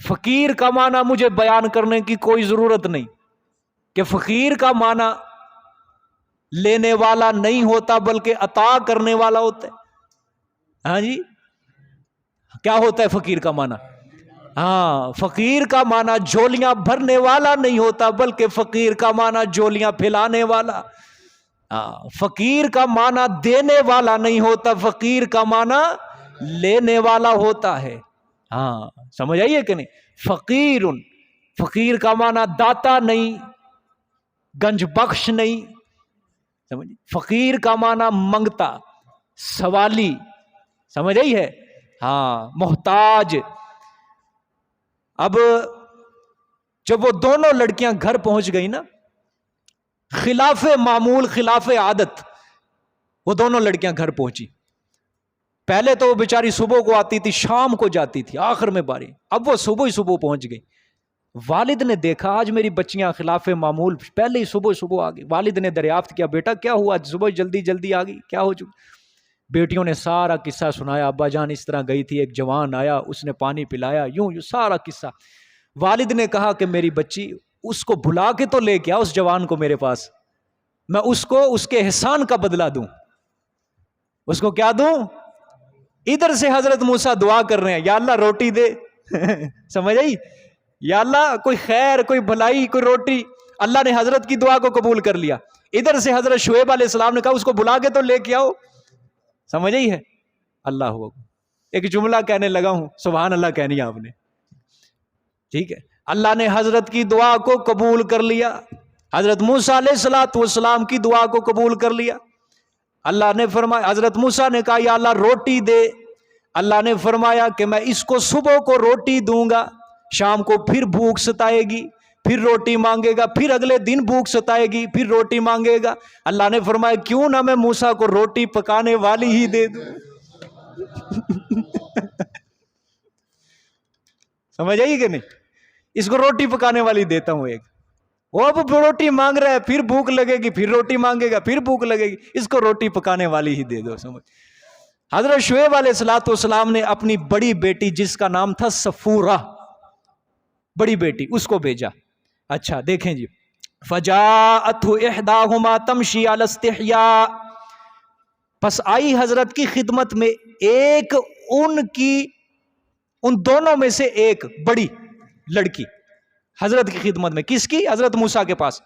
فقیر کا معنی مجھے بیان کرنے کی کوئی ضرورت نہیں کہ فقیر کا معنی لینے والا نہیں ہوتا بلکہ عطا کرنے والا ہوتا ہے. ہاں جی، کیا ہوتا ہے فقیر کا معنی؟ ہاں، فقیر کا معنی جھولیاں بھرنے والا نہیں ہوتا بلکہ فقیر کا معنی جھولیاں پھیلانے والا. فقیر کا معنی دینے والا نہیں ہوتا، فقیر کا معنی لینے والا ہوتا ہے. ہاں، سمجھ آئیے کہ نہیں؟ فقیر، فقیر کا معنی داتا نہیں، گنج بخش نہیں. سمجھ؟ فقیر کا معنی منگتا، سوالی. سمجھ آئی ہے؟ ہاں، محتاج. اب جب وہ دونوں لڑکیاں گھر پہنچ گئی نا، خلاف معمول، خلاف عادت، وہ دونوں لڑکیاں گھر پہنچی. پہلے تو وہ بیچاری صبح کو آتی تھی، شام کو جاتی تھی، آخر میں باری. اب وہ صبح ہی صبح پہنچ گئی. والد نے دیکھا آج میری بچیاں خلاف معمول پہلے ہی صبح آ گئی. والد نے دریافت کیا، بیٹا کیا ہوا، آج صبح جلدی آ گئی، کیا ہو چکا؟ بیٹیوں نے سارا قصہ سنایا. ابا جان اس طرح گئی تھی، ایک جوان آیا، اس نے پانی پلایا، یوں سارا قصہ. والد نے کہا کہ میری بچی، اس کو بلا کے تو لے کے آ، اس جوان کو میرے پاس، میں اس کو اس کے احسان کا بدلہ دوں. اس کو کیا دوں؟ ادھر سے حضرت موسیٰ دعا کر رہے ہیں، یا اللہ روٹی دے. سمجھ آئی؟ یا اللہ کوئی خیر، کوئی بھلائی، کوئی روٹی. اللہ نے حضرت کی دعا کو قبول کر لیا. ادھر سے حضرت شعیب علیہ السلام نے کہا اس کو بلا کے تو لے کے آؤ. سمجھ آئی ہے؟ اللہ ہو. ایک جملہ کہنے لگا ہوں، سبحان اللہ کہنی آپ نے. ٹھیک ہے، اللہ نے حضرت کی دعا کو قبول کر لیا. حضرت موسیٰ علیہ السلام کی دعا کو قبول کر لیا. اللہ نے فرمایا، حضرت موسیٰ نے کہا یا اللہ روٹی دے. اللہ نے فرمایا کہ میں اس کو صبح کو روٹی دوں گا، شام کو پھر بھوک ستائے گی، پھر روٹی مانگے گا، پھر اگلے دن بھوک ستائے گی، پھر روٹی مانگے گا. اللہ نے فرمایا کیوں نہ میں موسیٰ کو روٹی پکانے والی ہی دے دوں. سمجھ آئی کہ نہیں؟ اس کو روٹی پکانے والی دیتا ہوں ایک. وہ اب روٹی مانگ رہا ہے، پھر بھوک لگے گی، پھر روٹی مانگے گا، پھر بھوک لگے گی، اس کو روٹی پکانے والی ہی دے دو. سمجھ. حضرت شعیب علیہ السلام نے اپنی بڑی بیٹی جس کا نام تھا صفورہ، بڑی بیٹی، اس کو بھیجا. اچھا دیکھیں جی، فَجَاءَتْهُ إِحْدَاهُمَا تَمْشِي عَلَى اسْتِحْيَاءٍ، پس آئی حضرت کی خدمت میں ایک ان دونوں میں سے ایک بڑی لڑکی حضرت کی خدمت میں. کس کی؟ حضرت موسیٰ کے پاس.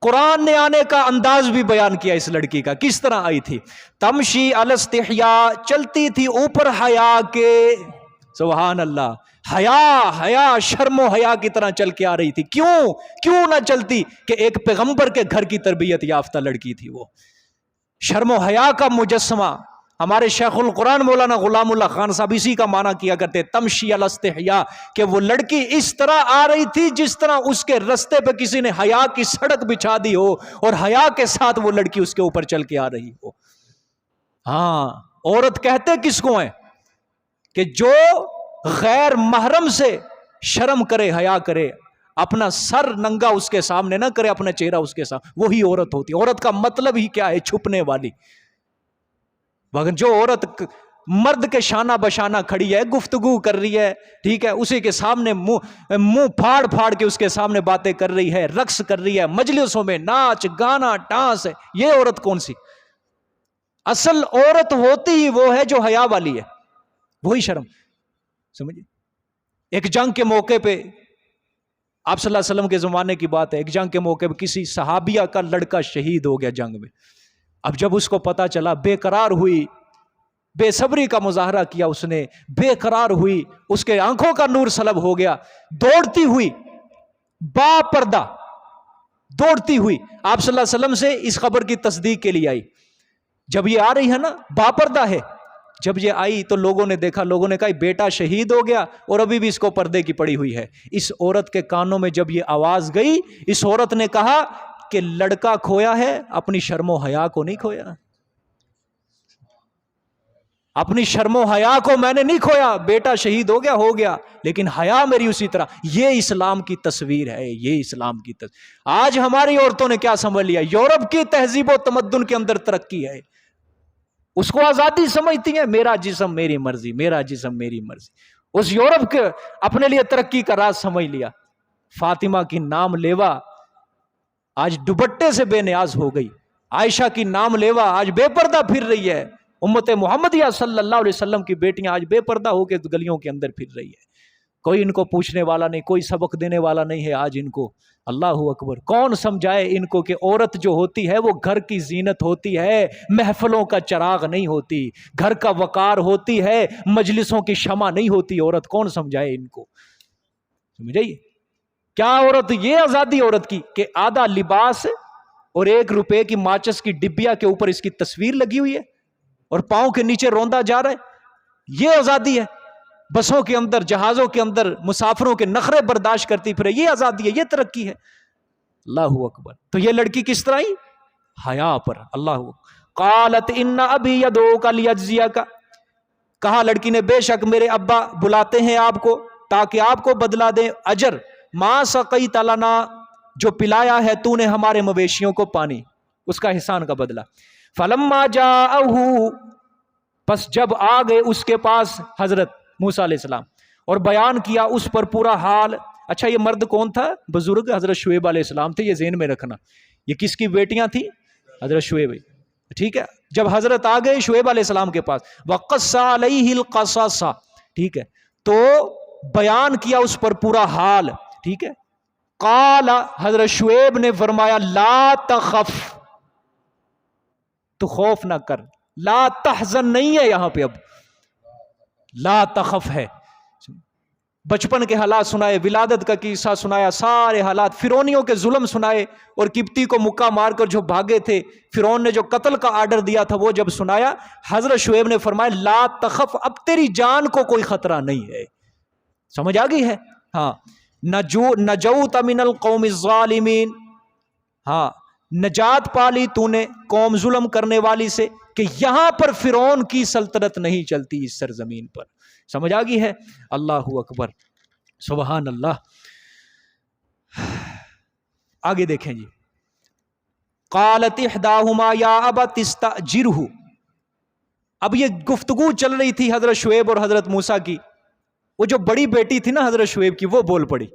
قرآن نے آنے کا انداز بھی بیان کیا اس لڑکی کا کس طرح آئی تھی. تمشی علی استحیاء، چلتی تھی اوپر حیا کے. سبحان اللہ. حیا شرم و حیا کی طرح چل کے آ رہی تھی. کیوں نہ چلتی کہ ایک پیغمبر کے گھر کی تربیت یافتہ لڑکی تھی. وہ شرم و حیا کا مجسمہ. ہمارے شیخ القرآن مولانا غلام اللہ خان صاحب اسی کا معنی کیا کرتے تمشی علی استحیاء، کہ وہ لڑکی اس طرح آ رہی تھی جس طرح اس کے رستے پہ کسی نے حیا کی سڑک بچھا دی ہو اور حیا کے ساتھ وہ لڑکی اس کے اوپر چل کے آ رہی ہو. ہاں، عورت کہتے کس کو ہیں؟ کہ جو غیر محرم سے شرم کرے، حیا کرے، اپنا سر ننگا اس کے سامنے نہ کرے، اپنا چہرہ اس کے سامنے، وہی عورت ہوتی. عورت کا مطلب ہی کیا ہے؟ چھپنے والی. مگر جو عورت مرد کے شانہ بشانہ کھڑی ہے، گفتگو کر رہی ہے، ٹھیک ہے، اسی کے سامنے منہ پھاڑ کے اس کے سامنے باتیں کر رہی ہے، رقص کر رہی ہے، مجلسوں میں ناچ گانا ڈانس ہے، یہ عورت کون سی؟ اصل عورت ہوتی ہی وہ ہے جو حیا والی ہے، وہی شرم. سمجھے؟ ایک جنگ کے موقع پہ، آپ صلی اللہ علیہ وسلم کے زمانے کی بات ہے، ایک جنگ کے موقع پہ کسی صحابیہ کا لڑکا شہید ہو گیا جنگ میں. اب جب اس کو پتا چلا، بے قرار ہوئی، بے صبری کا مظاہرہ کیا اس نے، بے قرار ہوئی، اس کے آنکھوں کا نور سلب ہو گیا، دوڑتی ہوئی با پردہ دوڑتی ہوئی آپ صلی اللہ علیہ وسلم سے اس خبر کی تصدیق کے لیے آئی. جب یہ آ رہی ہے نا، با پردہ ہے، جب یہ آئی تو لوگوں نے دیکھا، لوگوں نے کہا بیٹا شہید ہو گیا اور ابھی بھی اس کو پردے کی پڑی ہوئی ہے. اس عورت کے کانوں میں جب یہ آواز گئی، اس عورت نے کہا کہ لڑکا کھویا ہے، اپنی شرم و حیا کو نہیں کھویا. اپنی شرم و حیا کو میں نے نہیں کھویا. بیٹا شہید ہو گیا لیکن حیا میری اسی طرح. یہ اسلام کی تصویر ہے، یہ اسلام کی تصویر. آج ہماری عورتوں نے کیا سمجھ لیا؟ یورپ کی تہذیب و تمدن کے اندر ترقی ہے، اس کو آزادی سمجھتی ہیں، میرا جسم میری مرضی، میرا جسم میری مرضی. اس یورپ کے اپنے لیے ترقی کا راز سمجھ لیا. فاطمہ کی نام لیوا آج دوپٹے سے بے نیاز ہو گئی. عائشہ کی نام لیوا آج بے پردہ پھر رہی ہے. امت محمدیہ صلی اللہ علیہ وسلم کی بیٹیاں آج بے پردہ ہو کے گلیوں کے اندر پھر رہی ہے. کوئی ان کو پوچھنے والا نہیں، کوئی سبق دینے والا نہیں ہے آج ان کو. اللہ اکبر. کون سمجھائے ان کو کہ عورت جو ہوتی ہے وہ گھر کی زینت ہوتی ہے، محفلوں کا چراغ نہیں ہوتی، گھر کا وقار ہوتی ہے، مجلسوں کی شمع نہیں ہوتی عورت. کون سمجھائے ان کو؟ سمجھائیے کیا عورت، یہ آزادی عورت کی کہ آدھا لباس اور 1 روپے کی ماچس کی ڈبیا کے اوپر اس کی تصویر لگی ہوئی ہے اور پاؤں کے نیچے روندا جا رہا ہے. یہ آزادی ہے. بسوں کے اندر، جہازوں کے اندر مسافروں کے نخرے برداشت کرتی پھرے، یہ آزادی ہے، یہ ترقی ہے. اللہ اکبر. تو یہ لڑکی کس طرح ہی؟ حیا پر. اللہ قالت ان ابی یدعوک لیجزیک، کہا لڑکی نے بے شک میرے ابا بلاتے ہیں آپ کو تاکہ آپ کو بدلہ دیں اجر ما سقیت لنا، جو پلایا ہے تو نے ہمارے مویشیوں کو پانی، اس کا احسان کا بدلہ. فلما جاءہ، پس جب آ گئے اس کے پاس حضرت موسیٰ علیہ السلام اور بیان کیا اس پر پورا حال. اچھا یہ مرد کون تھا؟ بزرگ حضرت شعیب علیہ السلام تھے. یہ ذہن میں رکھنا، یہ کس کی بیٹیاں تھیں؟ حضرت شعیب. ٹھیک ہے. جب حضرت آ گئے شعیب علیہ السلام کے پاس، وقص علیہ القصص، ٹھیک ہے، تو بیان کیا اس پر پورا حال. ٹھیک ہے. قال حضرت شعیب نے فرمایا لا تخف، تو خوف نہ کر. لا تحزن نہیں ہے یہاں پہ، اب لا تخف ہے. بچپن کے حالات سنائے، ولادت کا قصہ سنایا، سارے حالات، فرعونیوں کے ظلم سنائے، اور قبطی کو مکہ مار کر جو بھاگے تھے، فرعون نے جو قتل کا آرڈر دیا تھا وہ جب سنایا، حضرت شعیب نے فرمایا لا تخف، اب تیری جان کو کوئی خطرہ نہیں ہے. سمجھ آ گئی ہے؟ ہاں. نجوت من القوم الظالمین، ہاں نجات پالی تو نے قوم ظلم کرنے والی سے، کہ یہاں پر فرعون کی سلطنت نہیں چلتی اس سرزمین پر. سمجھ آ گئی ہے؟ اللہ اکبر، سبحان اللہ. آگے دیکھیں جی. قالت احداہما یا ابت استاجرہ. اب یہ گفتگو چل رہی تھی حضرت شعیب اور حضرت موسیٰ کی. وہ جو بڑی بیٹی تھی نا حضرت شعیب کی، وہ بول پڑی.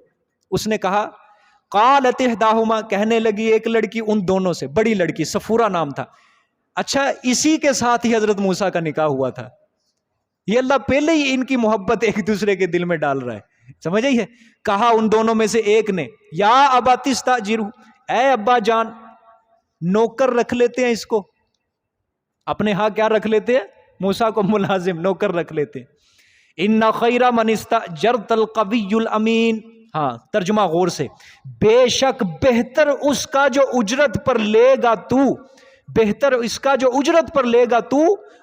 اس نے کہا قالت احداہما، کہنے لگی ایک لڑکی ان دونوں سے، بڑی لڑکی صفورہ نام تھا. اچھا اسی کے ساتھ ہی حضرت موسیٰ کا نکاح ہوا تھا. یہ اللہ پہلے ہی ان کی محبت ایک دوسرے کے دل میں ڈال رہا ہے. سمجھ آئی ہے؟ کہا ان دونوں میں سے ایک نے یا ابت استاجرہ، اے ابا جان نوکر رکھ لیتے ہیں اس کو. اپنے ہاں کیا رکھ لیتے ہیں؟ موسیٰ کو ملازم، نوکر رکھ لیتے ہیں. ان خیر من استاجرت القوی الامین. ہاں ترجمہ غور سے. بے شک بہتر اس کا جو اجرت پر لے گا تو، بہتر اس کا جو اجرت پر لے گا تو،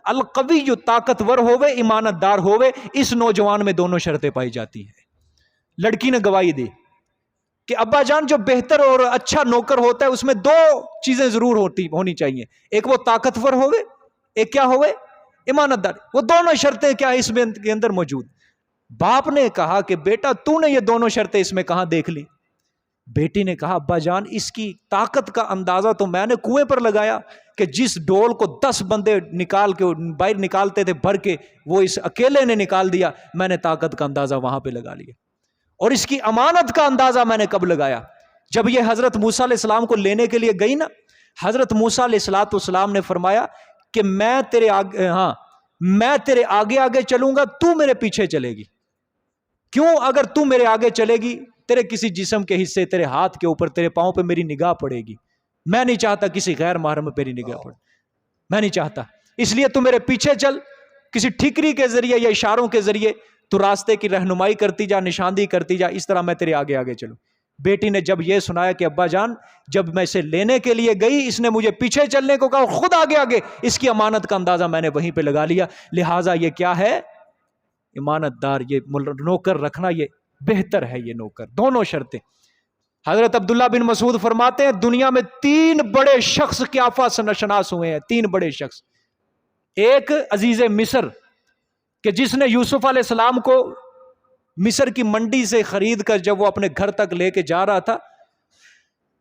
القوی جو طاقتور ہوئے، امانت دار ہوئے. اس نوجوان میں دونوں شرطیں پائی جاتی ہیں. لڑکی نے گواہی دی کہ ابا جان جو بہتر اور اچھا نوکر ہوتا ہے اس میں دو چیزیں ضرور ہونی چاہیے. ایک وہ طاقتور ہوئے، ایک کیا ہوئے؟ امانت دار. وہ دونوں شرطیں کیا اس میں کے اندر موجود. باپ نے کہا کہ بیٹا تو نے یہ دونوں شرطیں اس میں کہاں دیکھ لی؟ بیٹی نے کہا ابا جان اس کی طاقت کا اندازہ تو میں نے کنویں پر لگایا کہ جس ڈول کو 10 بندے نکال کے باہر نکالتے تھے بھر کے، وہ اس اکیلے نے نکال دیا. میں نے طاقت کا اندازہ وہاں پہ لگا لیا. اور اس کی امانت کا اندازہ میں نے کب لگایا؟ جب یہ حضرت موسیٰ علیہ السلام کو لینے کے لیے گئی نا، حضرت موسیٰ علیہ السلام نے فرمایا کہ میں تیرے آگے آگے چلوں گا، تو میرے پیچھے چلے گی. کیوں؟ اگر تو میرے آگے چلے گی، تیرے کسی جسم کے حصے، تیرے ہاتھ کے اوپر، تیرے پاؤں پہ میری نگاہ پڑے گی. میں نہیں چاہتا کسی غیر محرم پہ میری نگاہ پڑے، میں نہیں چاہتا. اس لیے تو میرے پیچھے چل، کسی ٹھیکری کے ذریعے یا اشاروں کے ذریعے تو راستے کی رہنمائی کرتی جا، نشاندہی کرتی جا، اس طرح میں تیرے آگے آگے چلوں. بیٹی نے جب یہ سنایا کہ ابا جان جب میں اسے لینے کے لیے گئی اس نے مجھے پیچھے چلنے کو کہا، خود آگے آگے، اس کی امانت کا اندازہ میں نے وہیں پہ لگا لیا. لہٰذا یہ کیا ہے؟ امانت دار. یہ نوکر رکھنا یہ بہتر ہے. یہ نوکر دونوں شرطیں. حضرت عبداللہ بن مسعود فرماتے ہیں دنیا میں 3 بڑے شخص قیافہ شناس ہوئے ہیں. 3 بڑے شخص. ایک عزیز مصر کہ جس نے یوسف علیہ السلام کو مصر کی منڈی سے خرید کر جب وہ اپنے گھر تک لے کے جا رہا تھا،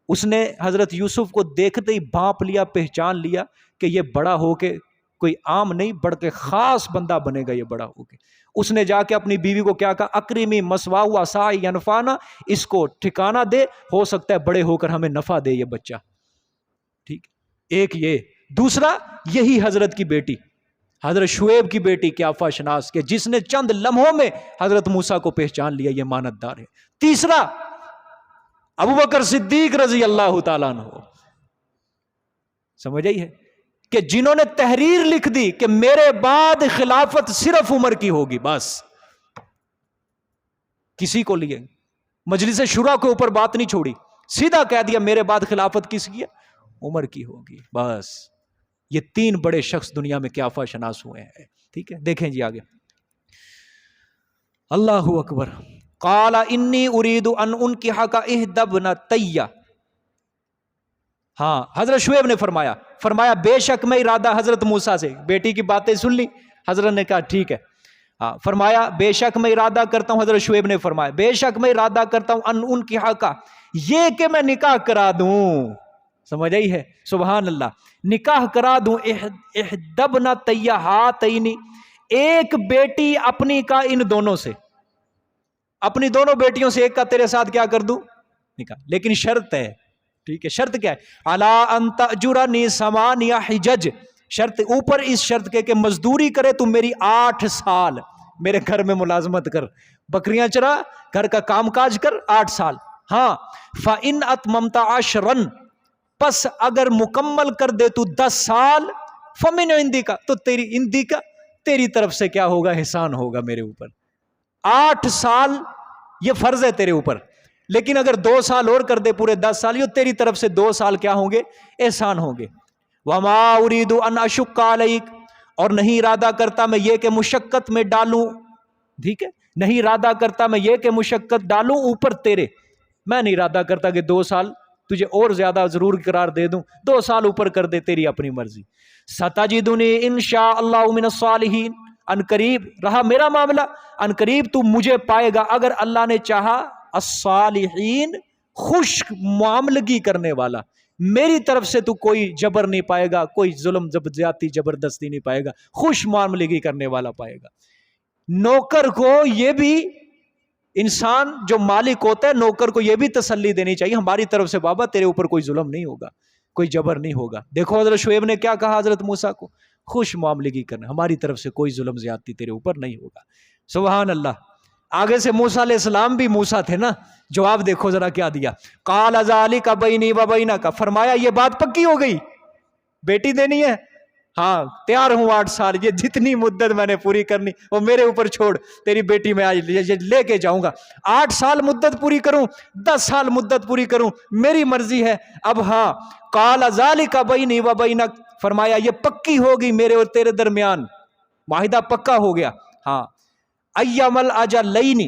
اس نے حضرت یوسف کو دیکھتے ہی بھانپ لیا، پہچان لیا کہ یہ بڑا ہو کے کوئی عام نہیں، بڑھ کے خاص بندہ بنے گا یہ بڑا ہو کے. اس نے جا کے اپنی بیوی کو کیا کہا، اکرمی مسواہ عصای ینفعنا، اس کو ٹھکانہ دے، ہو سکتا ہے بڑے ہو کر ہمیں نفع دے یہ بچہ. ٹھیک. ایک یہ. دوسرا یہی حضرت کی بیٹی، حضرت شعیب کی بیٹی قیافہ شناس کے، جس نے چند لمحوں میں حضرت موسیٰ کو پہچان لیا یہ مانت دار ہے. تیسرا ابوبکر صدیق رضی اللہ تعالیٰ عنہ. سمجھ آئی ہے؟ کہ جنہوں نے تحریر لکھ دی کہ میرے بعد خلافت صرف عمر کی ہوگی، بس کسی کو لیے مجلس شورا کے اوپر بات نہیں چھوڑی، سیدھا کہہ دیا میرے بعد خلافت کس کی ہے؟ عمر کی ہوگی. بس یہ 3 بڑے شخص دنیا میں قیافہ شناس ہوئے ہیں. ٹھیک ہے، دیکھیں جی آگے. اللہ اکبر. قال انی اريد ان انکحک احدی ابنتی. ہاں حضرت شعیب نے فرمایا بے شک میں ارادہ، حضرت موسیٰ سے بیٹی کی باتیں سن لی. حضرت نے کہا ٹھیک ہے. ہاں فرمایا بے شک میں ارادہ کرتا ہوں، حضرت شعیب نے فرمایا بے شک میں ارادہ کرتا ہوں ان انکحک، یہ کہ میں نکاح کرا دوں. سمجھ آئی ہے؟ سبحان اللہ. نکاح کرا دوں احدی ابنتی ہاتین، ایک بیٹی اپنی کا ان دونوں سے، اپنی دونوں بیٹیوں سے ایک کا تیرے ساتھ کیا کر دوں؟ نکاح. لیکن شرط ہے. ٹھیک ہے، شرط کیا ہے؟ الا ان تاجرنی 8 حجج. شرط اوپر اس شرط کے کہ مزدوری کرے تو میری 8 سال. میرے گھر میں ملازمت کر، بکریاں چرا، گھر کا کام کاج کر، 8 سال۔ ہاں فَإِنْ أَتْمَمْتَ عَشْرًا، پس اگر مکمل کر دے تو 10 سال، فَمِنْ عِنْدِكَ، تو تیری طرف سے کیا ہوگا؟ احسان ہوگا میرے اوپر۔ 8 سال یہ فرض ہے تیرے اوپر، لیکن اگر 2 سال اور کر دے پورے 10 سال، یہ تیری طرف سے 2 سال کیا ہوں گے؟ احسان ہوں گے۔ وَمَا أُرِيدُ أَنْ أَشُقَّ عَلَيْكَ، اور نہیں ارادہ کرتا میں یہ کہ مشقت میں ڈالوں، ٹھیک ہے، نہیں ارادہ کرتا میں یہ کہ مشقت ڈالوں اوپر تیرے، میں نہیں ارادہ کرتا کہ 2 سال تجھے اور زیادہ ضرور قرار دے دوں، 2 سال اوپر کر دے، تیری اپنی مرضی۔ سَتَجِدُنِي إِن شَاءَ اللَّهُ مِنَ الصَّالِحِينَ، ان قریب رہا میرا معاملہ، ان قریب تو مجھے پائے گا اگر اللہ نے چاہا، الصالحین، خوش معاملگی کرنے والا، میری طرف سے تو کوئی جبر نہیں پائے گا، کوئی ظلم زیادتی زبردستی نہیں پائے گا، خوش معاملگی کرنے والا پائے گا۔ نوکر کو یہ بھی، انسان جو مالک ہوتا ہے نوکر کو یہ بھی تسلی دینی چاہیے ہماری طرف سے، بابا تیرے اوپر کوئی ظلم نہیں ہوگا، کوئی جبر نہیں ہوگا۔ دیکھو حضرت شعیب نے کیا کہا حضرت موسیٰ کو، خوش معاملگی کرنا، ہماری طرف سے کوئی ظلم زیادتی تیرے اوپر نہیں ہوگا۔ سبحان اللہ۔ آگے سے موسیٰ علیہ السلام بھی موسیٰ تھے نا، جواب دیکھو ذرا کیا دیا، قال ذالک بینی و بینک، فرمایا یہ بات پکی ہو گئی، بیٹی دینی ہے، ہاں تیار ہوں 8 سال، یہ جتنی مدت میں نے پوری کرنی وہ میرے اوپر چھوڑ، تیری بیٹی میں آج لے کے جاؤں گا، 8 سال مدت پوری کروں، 10 سال مدت پوری کروں، میری مرضی ہے۔ اب ہاں قال ذالک بینی و بینک، فرمایا یہ پکی ہوگی میرے اور تیرے درمیان، معاہدہ پکا ہو گیا۔ ہاں ایام الاجلین،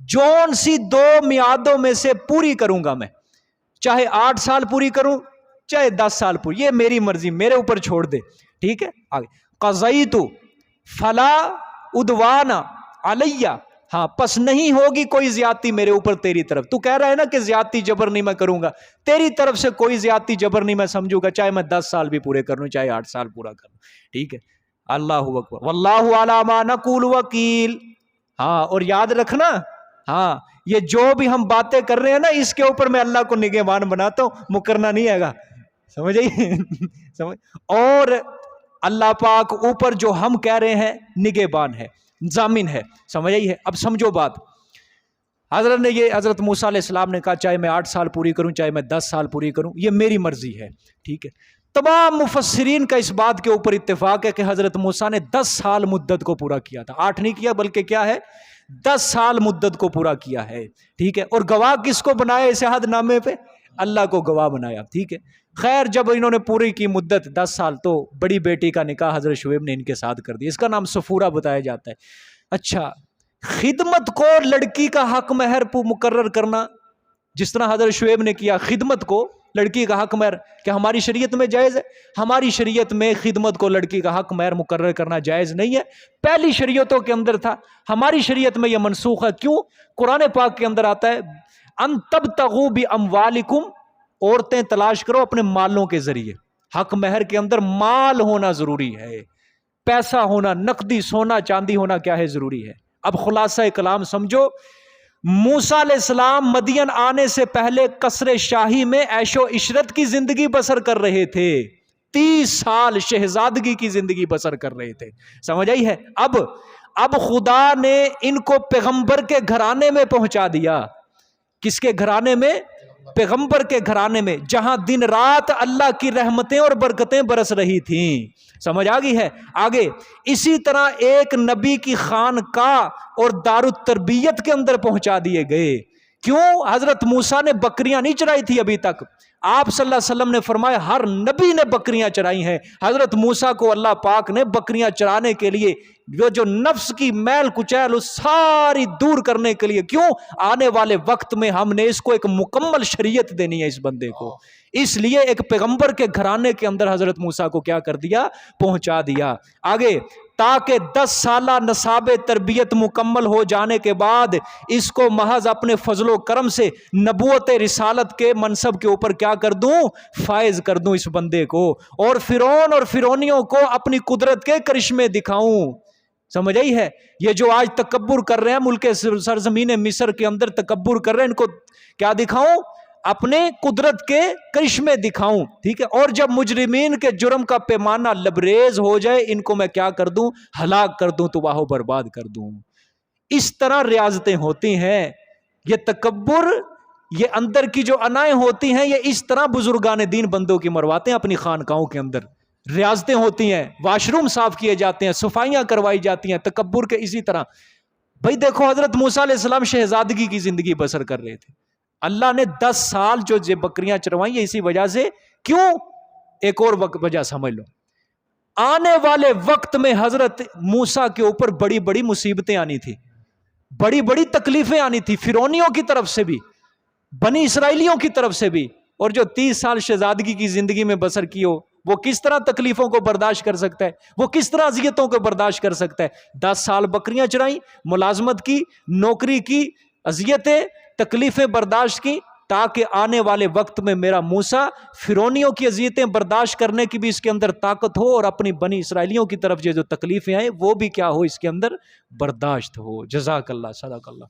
جون سی 2 میعادوں میں سے پوری کروں گا میں، چاہے 8 سال پوری کروں چاہے 10 سال پوری، یہ میری مرضی، میرے اوپر چھوڑ دے، ٹھیک ہے۔ آگے قضیت فلا عدوان علی، ہاں پس نہیں ہوگی کوئی زیادتی میرے اوپر تیری طرف، تو کہہ رہا ہے نا کہ زیادتی جبر نہیں میں کروں گا، تیری طرف سے کوئی زیادتی جبر نہیں میں سمجھوں گا، چاہے میں 10 سال بھی پورے کر لوں چاہے 8 سال پورا کر لوں، ٹھیک ہے۔ اللہ اکبر، واللہ علی ما نقول وکیل۔ ہاں اور یاد رکھنا، ہاں یہ جو بھی ہم باتیں کر رہے ہیں نا اس کے اوپر میں اللہ کو نگہبان بناتا ہوں، مکرنا نہیں ہے گا، سمجھ آئی؟ اور اللہ پاک اوپر جو ہم کہہ رہے ہیں نگہبان ہے، ضامن ہے، سمجھ آئی ہے؟ اب سمجھو بات، حضرت نے یہ حضرت موسیٰ علیہ السلام نے کہا چاہے میں 8 سال پوری کروں چاہے میں 10 سال پوری کروں، یہ میری مرضی ہے، ٹھیک ہے۔ تمام مفسرین کا اس بات کے اوپر اتفاق ہے کہ حضرت موسیٰ نے 10 سال مدت کو پورا کیا تھا، 8 نہیں کیا بلکہ کیا ہے 10 سال مدت کو پورا کیا ہے، ٹھیک ہے۔ اور گواہ کس کو بنایا اس عہد نامے پہ؟ اللہ کو گواہ بنایا، ٹھیک ہے۔ خیر جب انہوں نے پوری کی مدت 10 سال تو بڑی بیٹی کا نکاح حضرت شعیب نے ان کے ساتھ کر دیا، اس کا نام صفورہ بتایا جاتا ہے۔ اچھا، خدمت کو لڑکی کا حق مہر مقرر کرنا، جس طرح حضرت شعیب نے کیا، خدمت کو لڑکی کا حق مہر، کیا ہماری شریعت میں جائز ہے؟ ہماری شریعت میں خدمت کو لڑکی کا حق مہر مقرر کرنا جائز نہیں ہے، پہلی شریعتوں کے اندر تھا، ہماری شریعت میں یہ منسوخ ہے۔ کیوں؟ قرآن پاک کے اندر آتا ہے ان تبتغوا باموالکم، عورتیں تلاش کرو اپنے مالوں کے ذریعے، حق مہر کے اندر مال ہونا ضروری ہے، پیسہ ہونا، نقدی سونا چاندی ہونا کیا ہے؟ ضروری ہے۔ اب خلاصہ کلام سمجھو، موسیٰ علیہ السلام مدین آنے سے پہلے قصر شاہی میں عیش و عشرت کی زندگی بسر کر رہے تھے، 30 سال شہزادگی کی زندگی بسر کر رہے تھے، سمجھ آئی ہے؟ اب خدا نے ان کو پیغمبر کے گھرانے میں پہنچا دیا، کس کے گھرانے میں؟ پیغمبر کے گھرانے میں، جہاں دن رات اللہ کی رحمتیں اور برکتیں برس رہی تھیں، سمجھ آ گئی ہے؟ آگے اسی طرح ایک نبی کی خانقاہ اور دارالتربیت کے اندر پہنچا دیے گئے۔ کیوں؟ حضرت موسیٰ نے بکریاں نہیں چرائی تھی ابھی تک، آپ صلی اللہ علیہ وسلم نے فرمایا ہر نبی نے بکریاں چرائی ہیں، حضرت موسیٰ کو اللہ پاک نے بکریاں چرانے کے لیے جو نفس کی میل کچیل اس ساری دور کرنے کے لیے، کیوں؟ آنے والے وقت میں ہم نے اس کو ایک مکمل شریعت دینی ہے اس بندے کو، اس لیے ایک پیغمبر کے گھرانے کے اندر حضرت موسیٰ کو کیا کر دیا؟ پہنچا دیا۔ آگے تاکہ 10 سالہ نصاب تربیت مکمل ہو جانے کے بعد اس کو محض اپنے فضل و کرم سے نبوت رسالت کے منصب کے اوپر کیا کر دوں؟ فائز کر دوں اس بندے کو، اور فرعون اور فرعونیوں کو اپنی قدرت کے کرشمے دکھاؤں، سمجھ آئی ہے؟ یہ جو آج تکبر کر رہے ہیں ملک سرزمین مصر کے اندر تکبر کر رہے ہیں، ان کو کیا دکھاؤں؟ اپنے قدرت کے کرشمے دکھاؤں، ٹھیک ہے، اور جب مجرمین کے جرم کا پیمانہ لبریز ہو جائے ان کو میں کیا کر دوں، ہلاک کر دوں، تباہ و برباد کر دوں۔ اس طرح ریاضتیں ہوتی ہیں۔ یہ تکبر، یہ اندر کی جو انائیں ہوتی ہیں، یہ اس طرح بزرگان دین بندوں کی مرواتے ہیں اپنی خانقاہوں کے اندر۔ ریاضتیں ہوتی ہیں، واش روم صاف کیے جاتے ہیں، صفائیاں کروائی جاتی ہیں، تکبر کے اسی طرح۔ بھائی دیکھو حضرت موسیٰ علیہ السلام شہزادگی کی زندگی بسر کر رہے تھے، اللہ نے 10 سال جو بکریاں چروائیں ہیں اسی وجہ سے، کیوں؟ ایک اور وجہ سمجھ لو، آنے والے وقت میں حضرت موسیٰ کے اوپر بڑی بڑی مصیبتیں آنی تھی، بڑی بڑی تکلیفیں آنی تھی، فرعونیوں کی طرف سے بھی، بنی اسرائیلیوں کی طرف سے بھی۔ اور جو 30 سال شہزادگی کی زندگی میں بسر کی ہو، وہ کس طرح تکلیفوں کو برداشت کر سکتا ہے؟ وہ کس طرح اذیتوں کو برداشت کر سکتا ہے؟ 10 سال بکریاں چرائیں، ملازمت کی، نوکری کی، اذیتیں، تکلیفیں برداشت کی، تاکہ آنے والے وقت میں میرا موسیٰ فرعونیوں کی اذیتیں برداشت کرنے کی بھی اس کے اندر طاقت ہو، اور اپنی بنی اسرائیلیوں کی طرف جو تکلیفیں آئیں وہ بھی کیا ہو، اس کے اندر برداشت ہو۔ جزاک اللہ، صدق اللہ۔